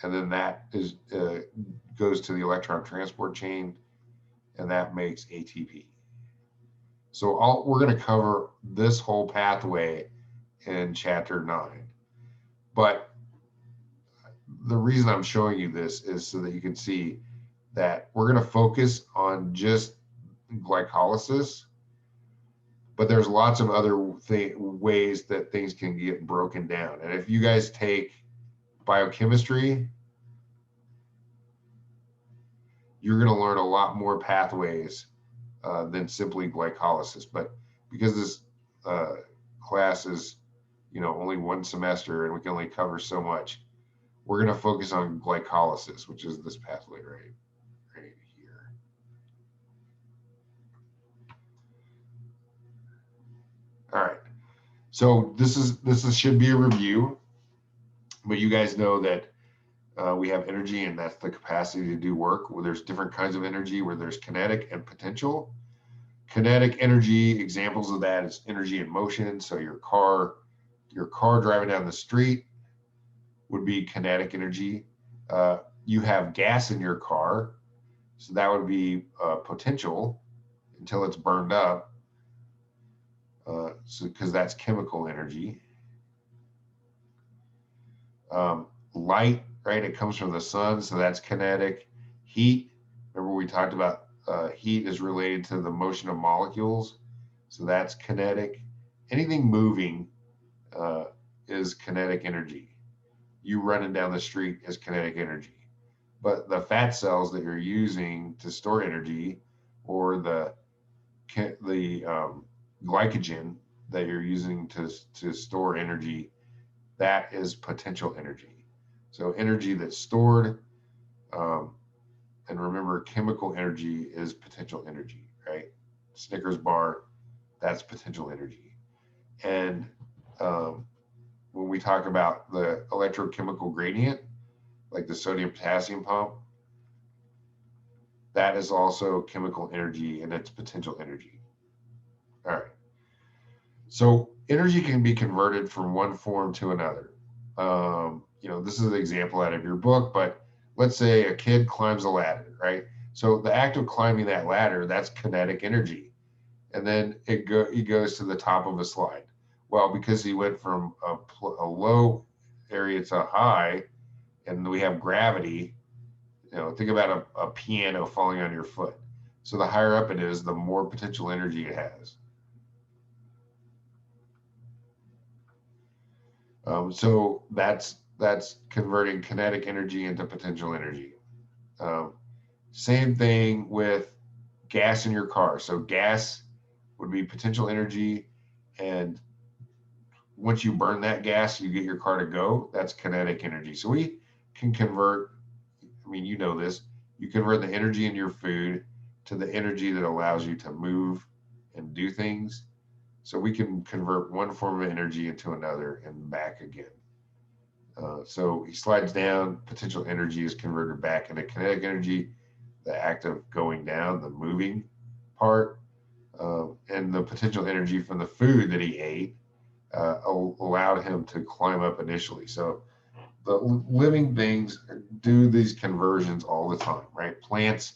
and then that is goes to the electron transport chain, and that makes ATP. So we're going to cover this whole pathway in chapter 9. But the reason I'm showing you this is so that you can see that we're going to focus on just glycolysis, but there's lots of other ways that things can get broken down. And if you guys take biochemistry, you're going to learn a lot more pathways than simply glycolysis. But because this class is, only one semester and we can only cover so much, we're going to focus on glycolysis, which is this pathway right here. All right. So this should be a review, but you guys know that we have energy, and that's the capacity to do work. Well, there's different kinds of energy where there's kinetic and potential. Kinetic energy, examples of that is energy in motion. So your car driving down the street would be kinetic energy. You have gas in your car, so that would be potential until it's burned up. So because that's chemical energy. Light, right? It comes from the sun, so that's kinetic. Heat, remember we talked about heat is related to the motion of molecules, so that's kinetic. Anything moving is kinetic energy. You running down the street is kinetic energy. But the fat cells that you're using to store energy, or the glycogen that you're using to store energy, that is potential energy. So energy that's stored, and remember, chemical energy is potential energy, right? Snickers bar, that's potential energy. And when we talk about the electrochemical gradient, like the sodium potassium pump, that is also chemical energy and it's potential energy. All right. So energy can be converted from one form to another. This is an example out of your book, but let's say a kid climbs a ladder, right? So the act of climbing that ladder, that's kinetic energy. And then he goes to the top of a slide. Well, because he went from a low area to high, and we have gravity, think about a piano falling on your foot. So the higher up it is, the more potential energy it has. So that's converting kinetic energy into potential energy. Same thing with gas in your car. So gas would be potential energy, and once you burn that gas, you get your car to go. That's kinetic energy. So we can convert, you know this, you convert the energy in your food to the energy that allows you to move and do things. So we can convert one form of energy into another and back again. So he slides down, potential energy is converted back into kinetic energy, the act of going down, the moving part, and the potential energy from the food that he ate allowed him to climb up initially. So the living things do these conversions all the time, right? Plants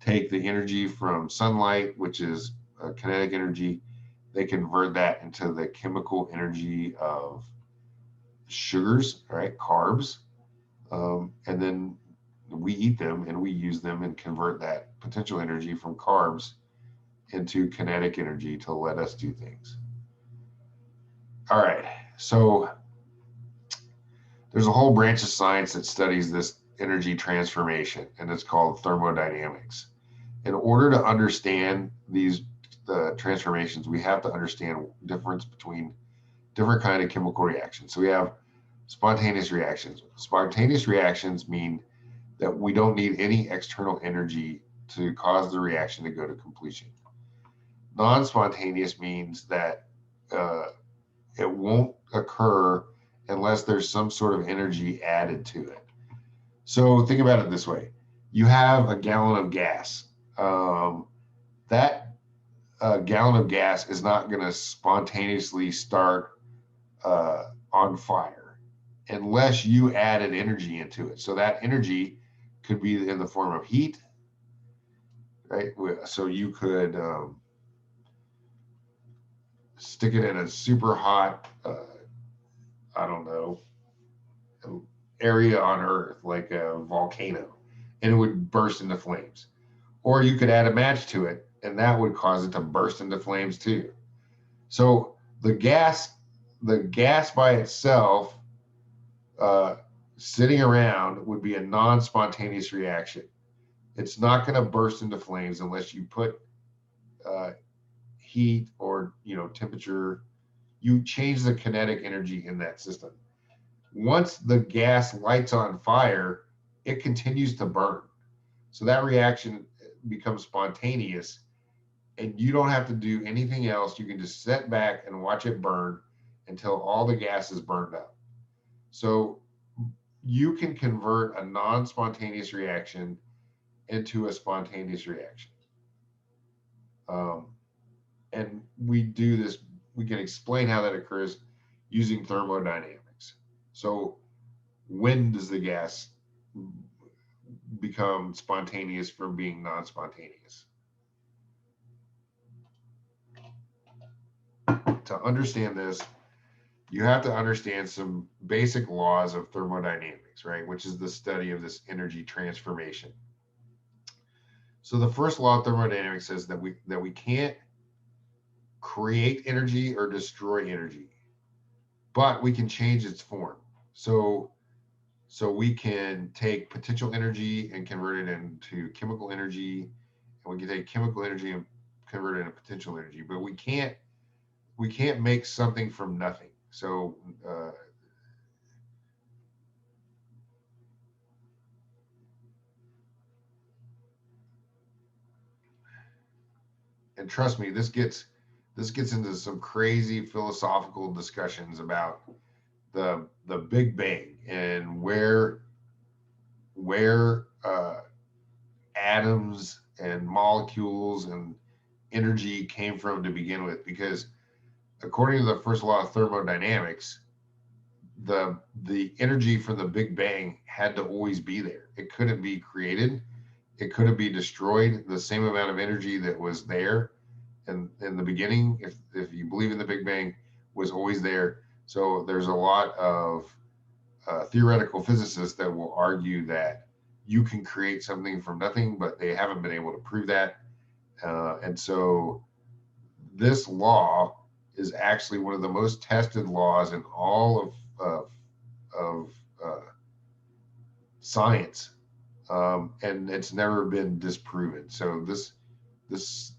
take the energy from sunlight, which is kinetic energy. They convert that into the chemical energy of sugars, right? Carbs. And then we eat them and we use them and convert that potential energy from carbs into kinetic energy to let us do things. All right. So there's a whole branch of science that studies this energy transformation, and it's called thermodynamics. In order to understand the transformations, we have to understand the difference between different kind of chemical reactions. So we have spontaneous reactions. Spontaneous reactions mean that we don't need any external energy to cause the reaction to go to completion. Non-spontaneous means that it won't occur unless there's some sort of energy added to it. So think about it this way. You have a gallon of gas. That gallon of gas is not going to spontaneously start on fire unless you added energy into it. So that energy could be in the form of heat, right? So you could stick it in a super hot, I don't know, area on Earth, like a volcano, and it would burst into flames. Or you could add a match to it, and that would cause it to burst into flames too. So the gas by itself, sitting around, would be a non-spontaneous reaction. It's not going to burst into flames unless you put heat or temperature. You change the kinetic energy in that system. Once the gas lights on fire, it continues to burn. So that reaction becomes spontaneous, and you don't have to do anything else. You can just sit back and watch it burn until all the gas is burned up. So you can convert a non-spontaneous reaction into a spontaneous reaction. And we do this, we can explain how that occurs using thermodynamics. So when does the gas become spontaneous from being non-spontaneous? To understand this, you have to understand some basic laws of thermodynamics, right? Which is the study of this energy transformation. So the first law of thermodynamics says that we can't create energy or destroy energy, but we can change its form. So we can take potential energy and convert it into chemical energy, and we can take chemical energy and convert it into potential energy, but we can't make something from nothing. So and trust me, this gets this gets into some crazy philosophical discussions about the Big Bang and where atoms and molecules and energy came from to begin with. Because according to the first law of thermodynamics, the energy from the Big Bang had to always be there. It couldn't be created. It couldn't be destroyed. The same amount of energy that was there in the beginning, if you believe in the Big Bang, was always there. So there's a lot of theoretical physicists that will argue that you can create something from nothing, but they haven't been able to prove that. And so this law is actually one of the most tested laws in all of science, and it's never been disproven. So this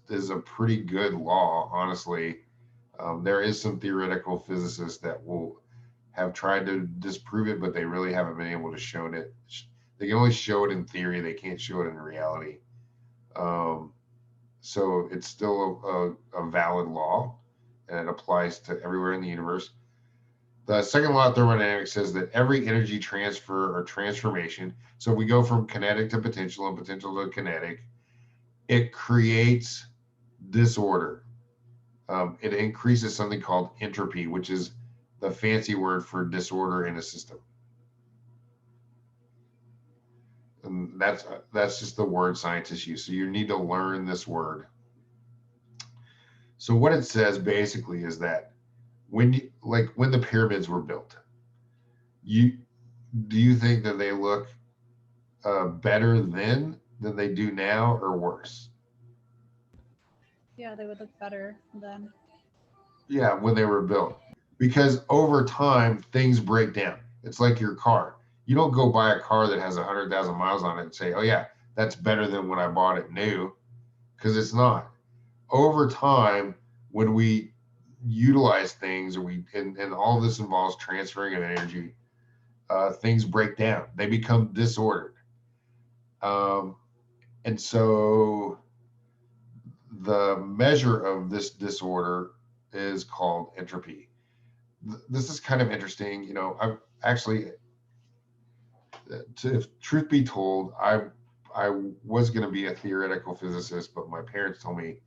is a pretty good law, honestly. There is some theoretical physicists that will have tried to disprove it, but they really haven't been able to show it. They can only show it in theory. They can't show it in reality. So it's still a valid law, and it applies to everywhere in the universe. The second law of thermodynamics says that every energy transfer or transformation, so we go from kinetic to potential and potential to kinetic, it creates disorder. It increases something called entropy, which is the fancy word for disorder in a system. And that's just the word scientists use. So you need to learn this word. So what it says basically is that when the pyramids were built, do you think that they look better then than they do now, or worse? Yeah, they would look better then. Yeah, when they were built, because over time things break down. It's like your car. You don't go buy a car that has 100,000 miles on it and say, "Oh yeah, that's better than when I bought it new," because it's not. Over time, when we utilize things, and all this involves transferring of energy, things break down. They become disordered, and so the measure of this disorder is called entropy. This is kind of interesting. You know, I've actually, if truth be told, I was going to be a theoretical physicist, but my parents told me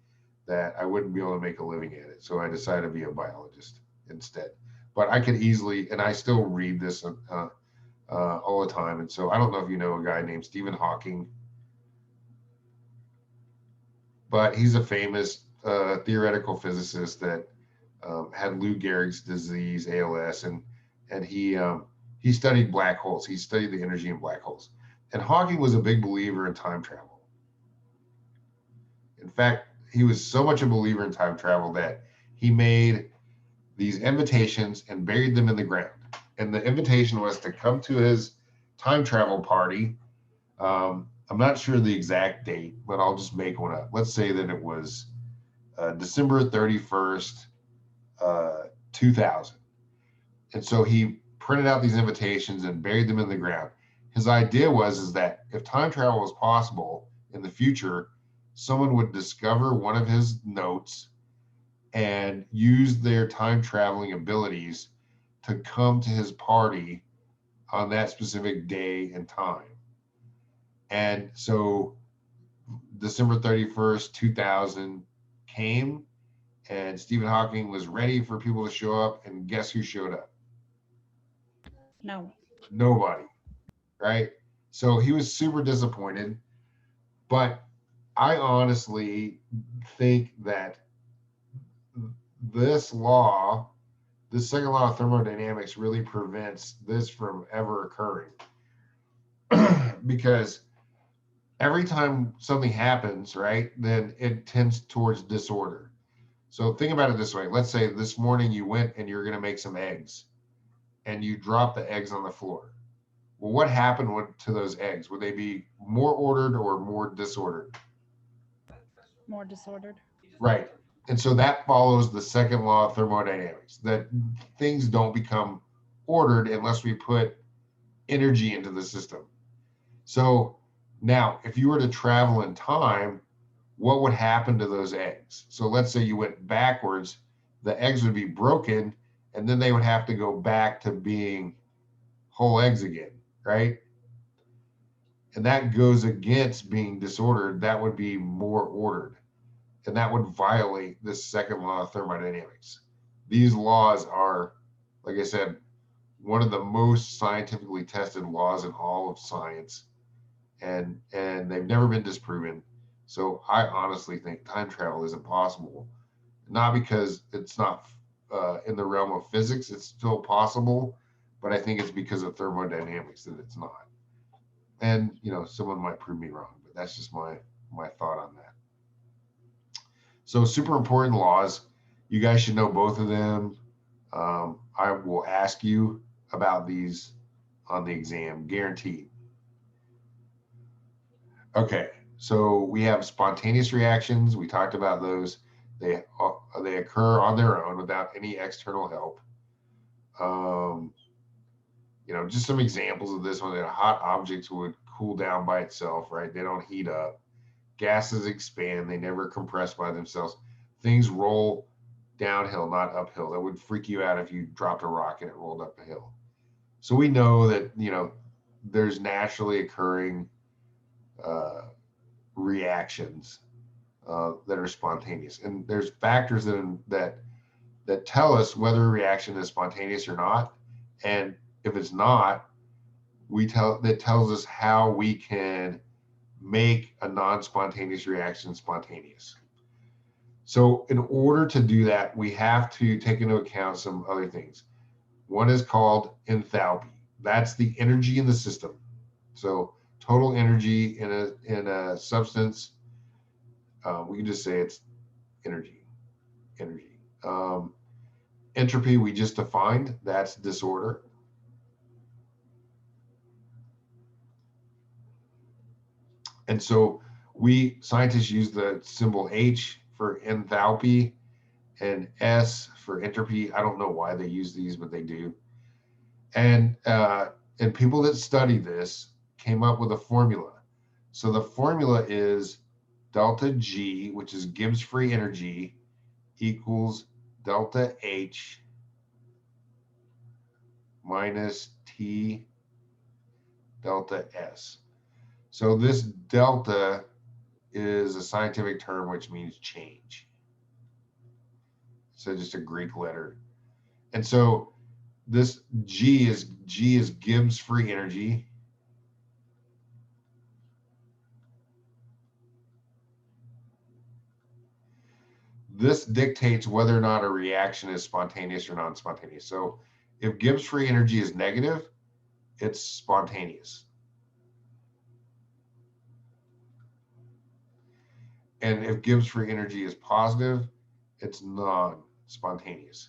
that I wouldn't be able to make a living at it, so I decided to be a biologist instead. But I could easily, and I still read this all the time. And so I don't know if you know a guy named Stephen Hawking, but he's a famous theoretical physicist that had Lou Gehrig's disease, ALS, and he studied black holes. He studied the energy in black holes. And Hawking was a big believer in time travel. In fact, he was so much a believer in time travel that he made these invitations and buried them in the ground. And the invitation was to come to his time travel party. I'm not sure the exact date, but I'll just make one up. Let's say that it was December 31st, 2000. And so he printed out these invitations and buried them in the ground. His idea is that if time travel was possible in the future, someone would discover one of his notes and use their time traveling abilities to come to his party on that specific day and time. And so December 31st, 2000 came, and Stephen Hawking was ready for people to show up, and guess who showed up? No. Nobody, right? So he was super disappointed, but I honestly think that this law, the second law of thermodynamics, really prevents this from ever occurring. Because every time something happens, right, then it tends towards disorder. So think about it this way. Let's say this morning you went and you're going to make some eggs and you drop the eggs on the floor. Well, what happened to those eggs? Would they be more ordered or more disordered? More disordered. Right. And so that follows the second law of thermodynamics, that things don't become ordered unless we put energy into the system. So now, if you were to travel in time, what would happen to those eggs? So let's say you went backwards, the eggs would be broken, and then they would have to go back to being whole eggs again, right? And that goes against being disordered. That would be more ordered. And that would violate this second law of thermodynamics. These laws are, like I said, one of the most scientifically tested laws in all of science. And they've never been disproven. So I honestly think time travel is impossible. Not because it's not in the realm of physics, it's still possible, but I think it's because of thermodynamics that it's not. And you know, someone might prove me wrong, but that's just my thought on that. So super important laws. You guys should know both of them. I will ask you about these on the exam, guaranteed. Okay, so we have spontaneous reactions. We talked about those. They occur on their own without any external help. You know, just some examples of this one. That hot objects would cool down by itself, right? They don't heat up. Gases expand. They never compress by themselves. Things roll downhill, not uphill. That would freak you out if you dropped a rock and it rolled up a hill. So we know that, you know, there's naturally occurring reactions that are spontaneous, and there's factors that tell us whether a reaction is spontaneous or not. And if it's not, that tells us how we can make a non-spontaneous reaction spontaneous. So in order to do that, we have to take into account some other things. One is called enthalpy. That's the energy in the system. So total energy in a substance, we can just say it's energy. Entropy we just defined, that's disorder. And so scientists use the symbol H for enthalpy and S for entropy. I don't know why they use these, but they do. And people that study this came up with a formula. So the formula is delta G, which is Gibbs free energy, equals delta H minus T delta S. So this delta is a scientific term which means change. So just a Greek letter. And so this G is Gibbs free energy. This dictates whether or not a reaction is spontaneous or non-spontaneous. So if Gibbs free energy is negative, it's spontaneous. And if Gibbs free energy is positive, it's non-spontaneous.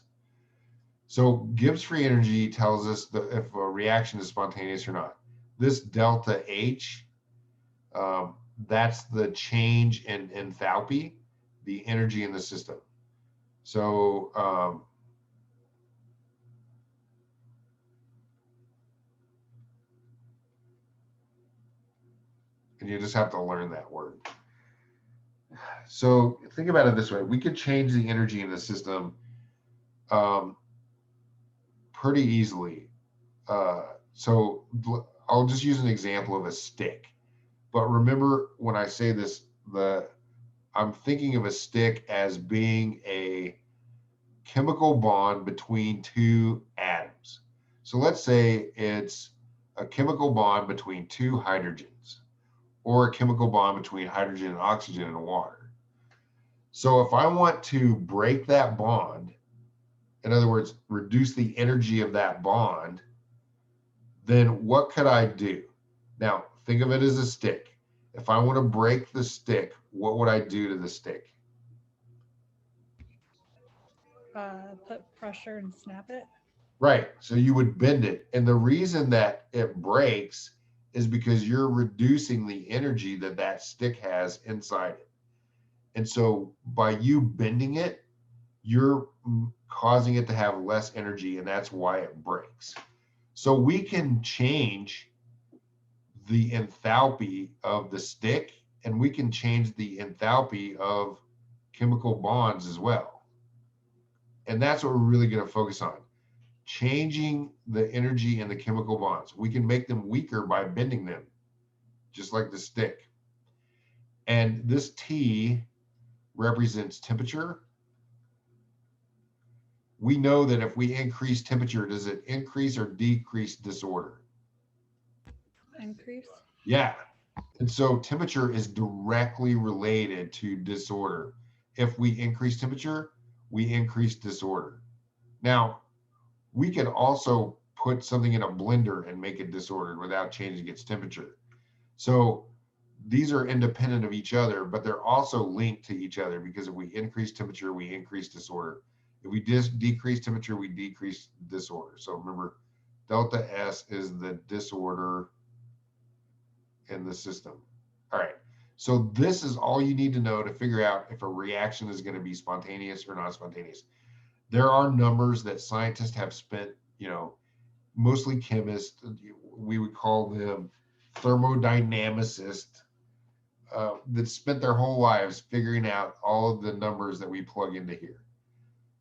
So Gibbs free energy tells us if a reaction is spontaneous or not. This delta H, that's the change in enthalpy, the energy in the system. So and you just have to learn that word. So think about it this way. We could change the energy in the system pretty easily. So I'll just use an example of a stick. But remember when I say this, I'm thinking of a stick as being a chemical bond between two atoms. So let's say it's a chemical bond between two hydrogens, or a chemical bond between hydrogen and oxygen in water. So if I want to break that bond, in other words, reduce the energy of that bond, then what could I do? Now, think of it as a stick. If I want to break the stick, what would I do to the stick? Put pressure and snap it. Right. So you would bend it. And the reason that it breaks is because you're reducing the energy that stick has inside it. And so by you bending it, you're causing it to have less energy, and that's why it breaks. So we can change the enthalpy of the stick and we can change the enthalpy of chemical bonds as well. And that's what we're really going to focus on. Changing the energy in the chemical bonds. We can make them weaker by bending them, just like the stick. And this T represents temperature. We know that if we increase temperature, does it increase or decrease disorder? Increase. Yeah. And so temperature is directly related to disorder. If we increase temperature, we increase disorder. Now, we can also put something in a blender and make it disordered without changing its temperature. So these are independent of each other, but they're also linked to each other, because if we increase temperature, we increase disorder. If we decrease temperature, we decrease disorder. So remember, delta S is the disorder in the system. All right, so this is all you need to know to figure out if a reaction is going to be spontaneous or not spontaneous. There are numbers that scientists have spent, mostly chemists, we would call them thermodynamicists, that spent their whole lives figuring out all of the numbers that we plug into here.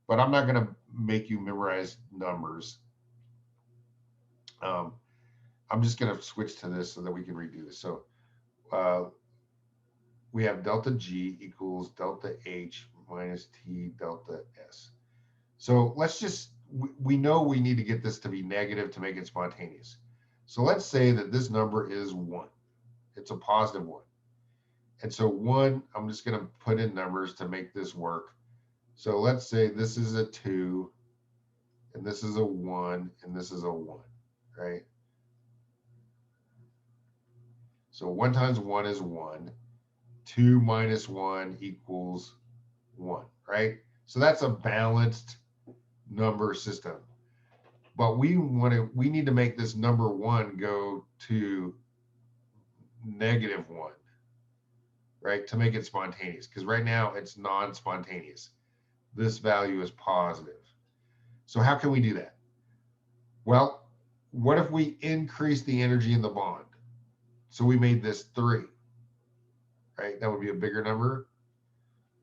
But I'm not going to make you memorize numbers. I'm just going to switch to this so that we can redo this. So we have delta G equals delta H minus T delta S. So let's just, we know we need to get this to be negative to make it spontaneous. So let's say that this number is 1. It's a positive 1. And so 1, I'm just going to put in numbers to make this work. So let's say this is a 2, and this is a 1, and this is a 1, right? So 1 times 1 is 1. 2 minus 1 equals 1, right? So that's a balanced number system. But we need to make this number 1 go to -1, right? To make it spontaneous, because right now it's non-spontaneous. This value is positive. So how can we do that? Well, what if we increase the energy in the bond? So we made this 3, right? That would be a bigger number.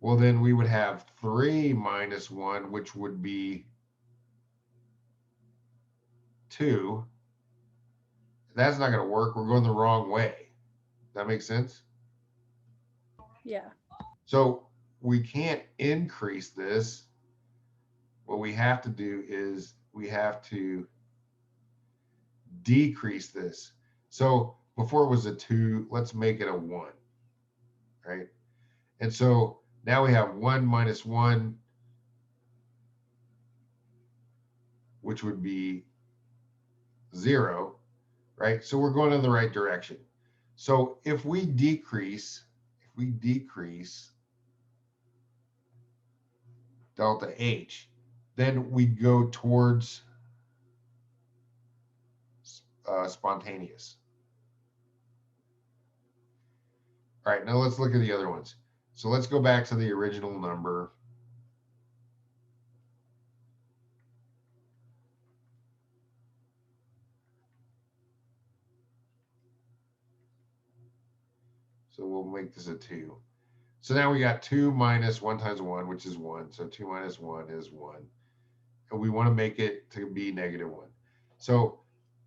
Well, then we would have 3 minus 1, which would be 2. That's not going to work. We're going the wrong way. That makes sense? Yeah. So we can't increase this. What we have to do is we have to decrease this. So before it was a 2, let's make it a 1, right? And so now we have 1 minus 1, which would be 0, right? So we're going in the right direction. So if we decrease delta H, then we go towards spontaneous. All right, now let's look at the other ones. So let's go back to the original number. So we'll make this a 2. So now we got 2 minus 1 times 1, which is 1. So 2 minus 1 is 1. And we want to make it to be -1. So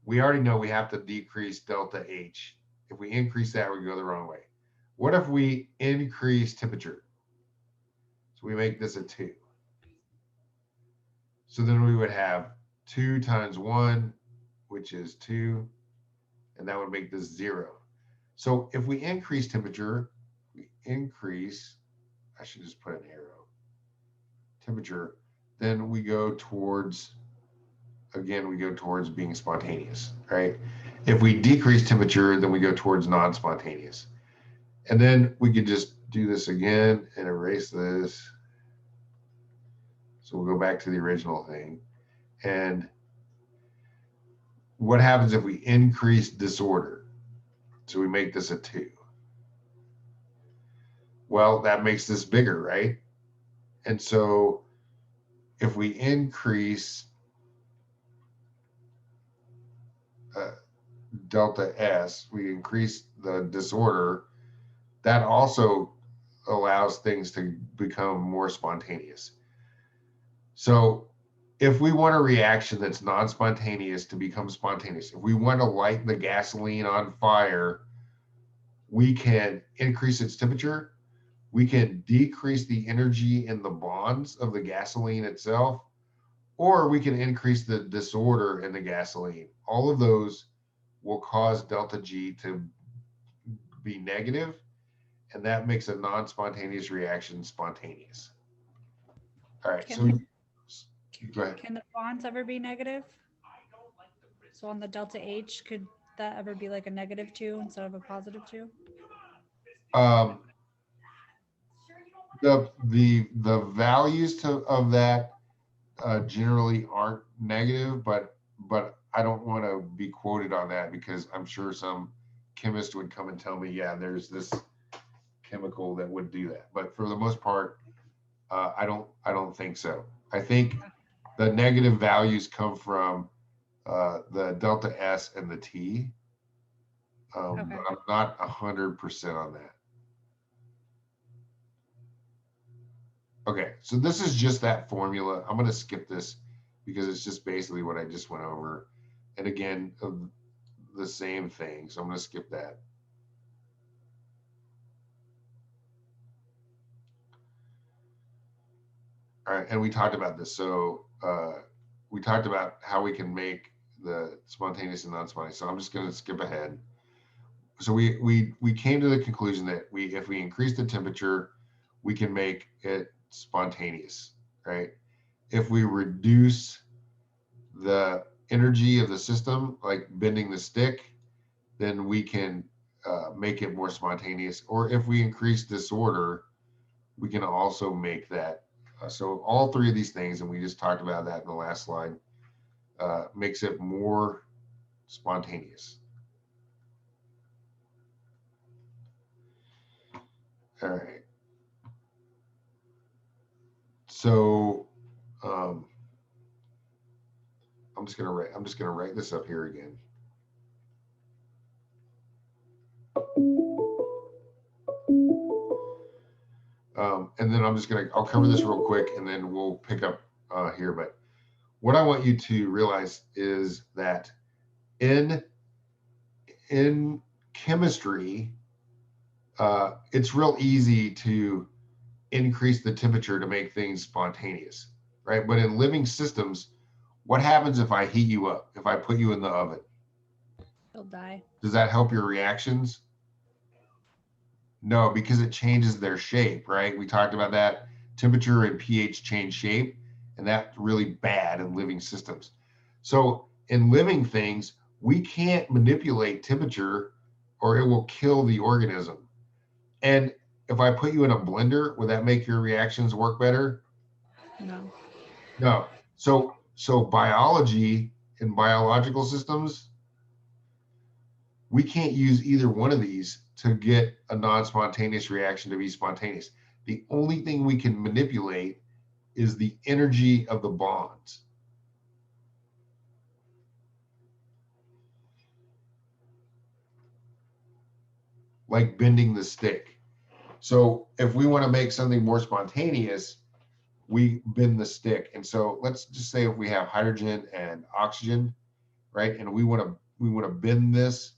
we already know we have to decrease delta H. If we increase that, we go the wrong way. What if we increase temperature? So we make this a 2. So then we would have 2 times 1, which is 2. And that would make this 0. So if we increase temperature, I should just put an arrow, temperature, then we go towards, again, we go towards being spontaneous, right? If we decrease temperature, then we go towards non-spontaneous. And then we could just do this again and erase this. So we'll go back to the original thing. And what happens if we increase disorder? So we make this a 2. Well, that makes this bigger, right? And so if we increase delta S, we increase the disorder, that also allows things to become more spontaneous. So if we want a reaction that's non-spontaneous to become spontaneous, if we want to light the gasoline on fire, we can increase its temperature, we can decrease the energy in the bonds of the gasoline itself, or we can increase the disorder in the gasoline. All of those will cause delta G to be negative, and that makes a non-spontaneous reaction spontaneous. All right, so go ahead. Can the bonds ever be negative? So on the delta H, could that ever be like a -2 instead of a +2? The values of that generally aren't negative, but I don't want to be quoted on that because I'm sure some chemist would come and tell me, yeah, there's this chemical that would do that. But for the most part, I don't think so. I think the negative values come from the delta S and the T. Okay. But I'm not 100% on that. Okay, so this is just that formula. I'm going to skip this because it's just basically what I just went over. And again, the same thing. So I'm going to skip that. All right, and we talked about this. So we talked about how we can make the spontaneous and non-spontaneous. So I'm just going to skip ahead. So we came to the conclusion that if we increase the temperature, we can make it spontaneous, right? If we reduce the energy of the system, like bending the stick, then we can make it more spontaneous. Or if we increase disorder, we can also make that. So all three of these things, and we just talked about that in the last slide, makes it more spontaneous. All right. So I'm just gonna write this up here again. And then I'll cover this real quick and then we'll pick up here. But what I want you to realize is that in chemistry, it's real easy to increase the temperature to make things spontaneous, right? But in living systems, what happens if I heat you up, if I put you in the oven? They'll die. Does that help your reactions? No, because it changes their shape, right? We talked about that. Temperature and pH change shape, and that's really bad in living systems. So in living things, we can't manipulate temperature or it will kill the organism. And if I put you in a blender, would that make your reactions work better? No. No. So biology and biological systems, we can't use either one of these to get a non-spontaneous reaction to be spontaneous. The only thing we can manipulate is the energy of the bonds. Like bending the stick. So if we want to make something more spontaneous, we bend the stick. And so let's just say if we have hydrogen and oxygen, right? And we want to bend this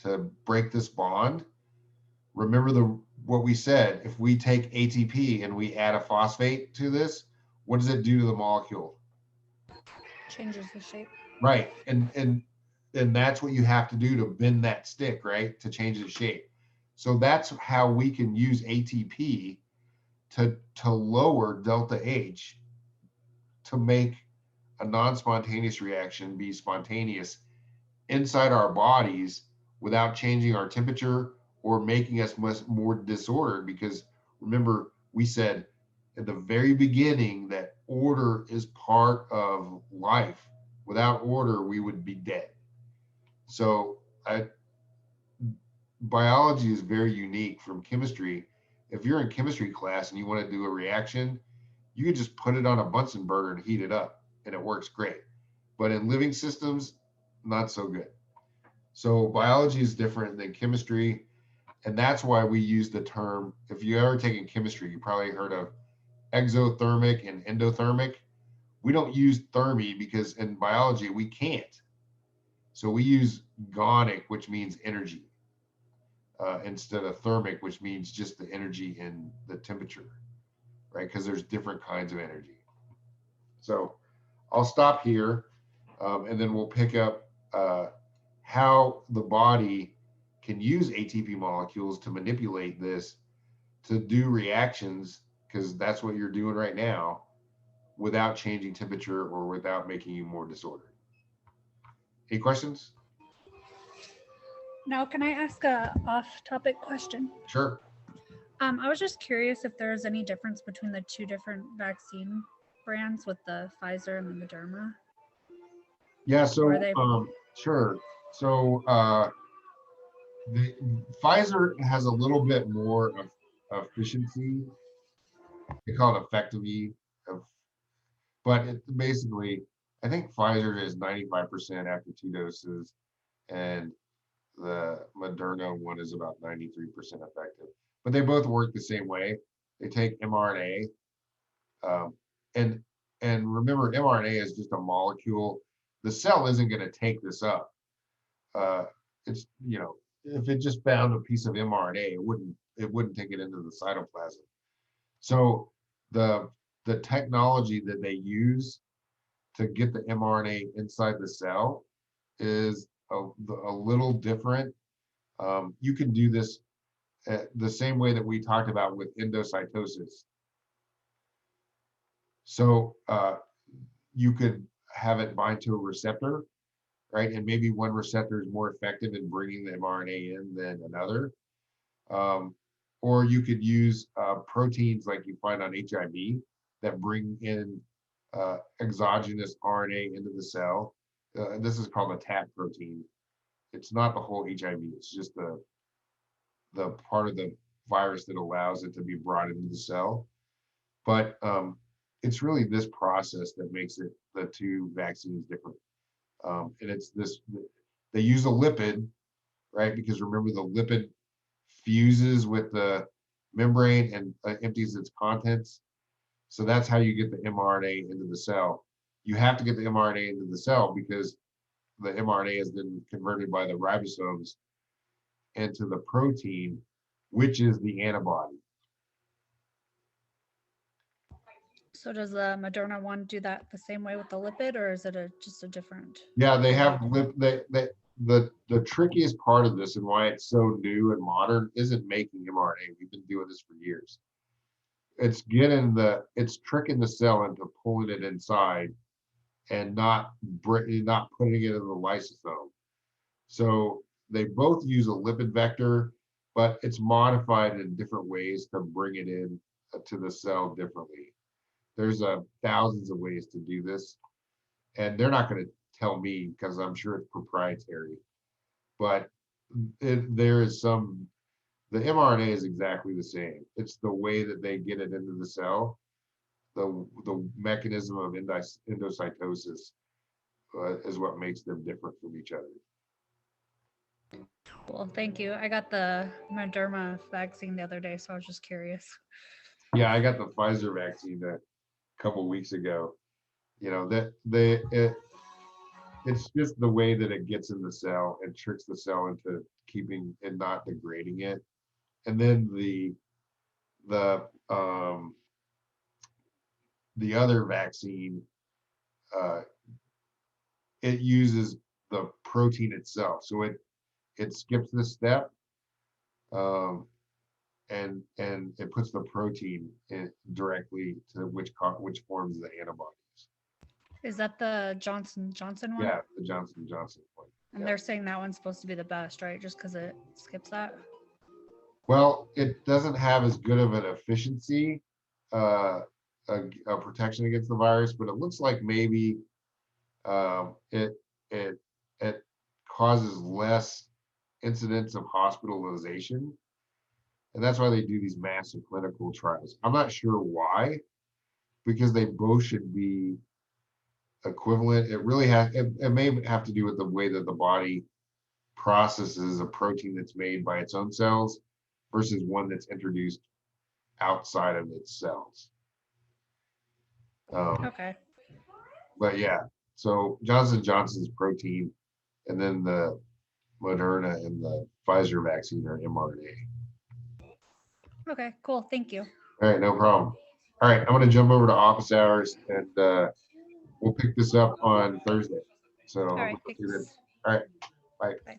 to break this bond. Remember what we said, if we take ATP and we add a phosphate to this, what does it do to the molecule? Changes the shape. Right. And that's what you have to do to bend that stick, right? To change its shape. So that's how we can use ATP to lower delta H to make a non-spontaneous reaction be spontaneous inside our bodies without changing our temperature or making us more disordered. Because remember, we said at the very beginning that order is part of life. Without order, we would be dead. So biology is very unique from chemistry. If you're in chemistry class and you want to do a reaction, you can just put it on a Bunsen burner and heat it up and it works great. But in living systems, not so good. So biology is different than chemistry. And that's why we use the term, if you ever taken chemistry, you probably heard of exothermic and endothermic. We don't use thermi because in biology we can't. So we use gonic, which means energy, instead of thermic, which means just the energy and the temperature, right? Because there's different kinds of energy. So I'll stop here, and then we'll pick up how the body can use ATP molecules to manipulate this to do reactions, because that's what you're doing right now, without changing temperature or without making you more disordered. Any questions? Now, can I ask a off-topic question? Sure. I was just curious if there's any difference between the two different vaccine brands with the Pfizer and the Moderna. Yeah, so Or they- sure. So the Pfizer has a little bit more of efficiency. They call it effectively, but it basically, I think Pfizer is 95% after 2 doses, and the Moderna one is about 93% effective. But they both work the same way. They take mRNA, and remember, mRNA is just a molecule. The cell isn't going to take this up. It's, you know, if it just found a piece of mRNA, it wouldn't take it into the cytoplasm. So the technology that they use to get the mRNA inside the cell is a little different. You can do this the same way that we talked about with endocytosis. So you could have it bind to a receptor, right? And maybe one receptor is more effective in bringing the mRNA in than another. Or you could use proteins like you find on HIV that bring in exogenous RNA into the cell. This is called a TAP protein. It's not the whole HIV, it's just the part of the virus that allows it to be brought into the cell. But it's really this process that makes it the two vaccines different. And it's this, they use a lipid, right? Because remember, the lipid fuses with the membrane and empties its contents. So that's how you get the mRNA into the cell. You have to get the mRNA into the cell because the mRNA has been converted by the ribosomes into the protein, which is the antibody. So does the Moderna one do that the same way with the lipid, or is it just a different? Yeah, they have the trickiest part of this and why it's so new and modern isn't making mRNA. We've been doing this for years. It's tricking the cell into pulling it inside and not putting it in the lysosome. So they both use a lipid vector, but it's modified in different ways to bring it in to the cell differently. There's thousands of ways to do this, and they're not going to tell me because I'm sure it's proprietary. But there is some. The mRNA is exactly the same. It's the way that they get it into the cell, the mechanism of endocytosis is what makes them different from each other. Well, thank you. I got the Moderna vaccine the other day, so I was just curious. Yeah, I got the Pfizer vaccine a couple of weeks ago. You know, it's just the way that it gets in the cell and tricks the cell into keeping and not degrading it. And then the other vaccine, it uses the protein itself, so it skips this step, and it puts the protein in directly to which forms the antibodies. Is that the Johnson one? Yeah, the Johnson one. And Yeah. they're saying that one's supposed to be the best, right? Just because it skips that? Well, it doesn't have as good of an efficiency, a protection against the virus, but it looks like maybe it causes less incidents of hospitalization. And that's why they do these massive clinical trials. I'm not sure why, because they both should be equivalent. It really it may have to do with the way that the body processes a protein that's made by its own cells versus one that's introduced outside of its cells. Okay. But yeah, so Johnson & Johnson's protein, and then the Moderna and the Pfizer vaccine are mRNA. Okay, cool. Thank you. All right, no problem. All right, I'm going to jump over to office hours, and we'll pick this up on Thursday. So All right, hopefully thanks. all right, bye. Bye.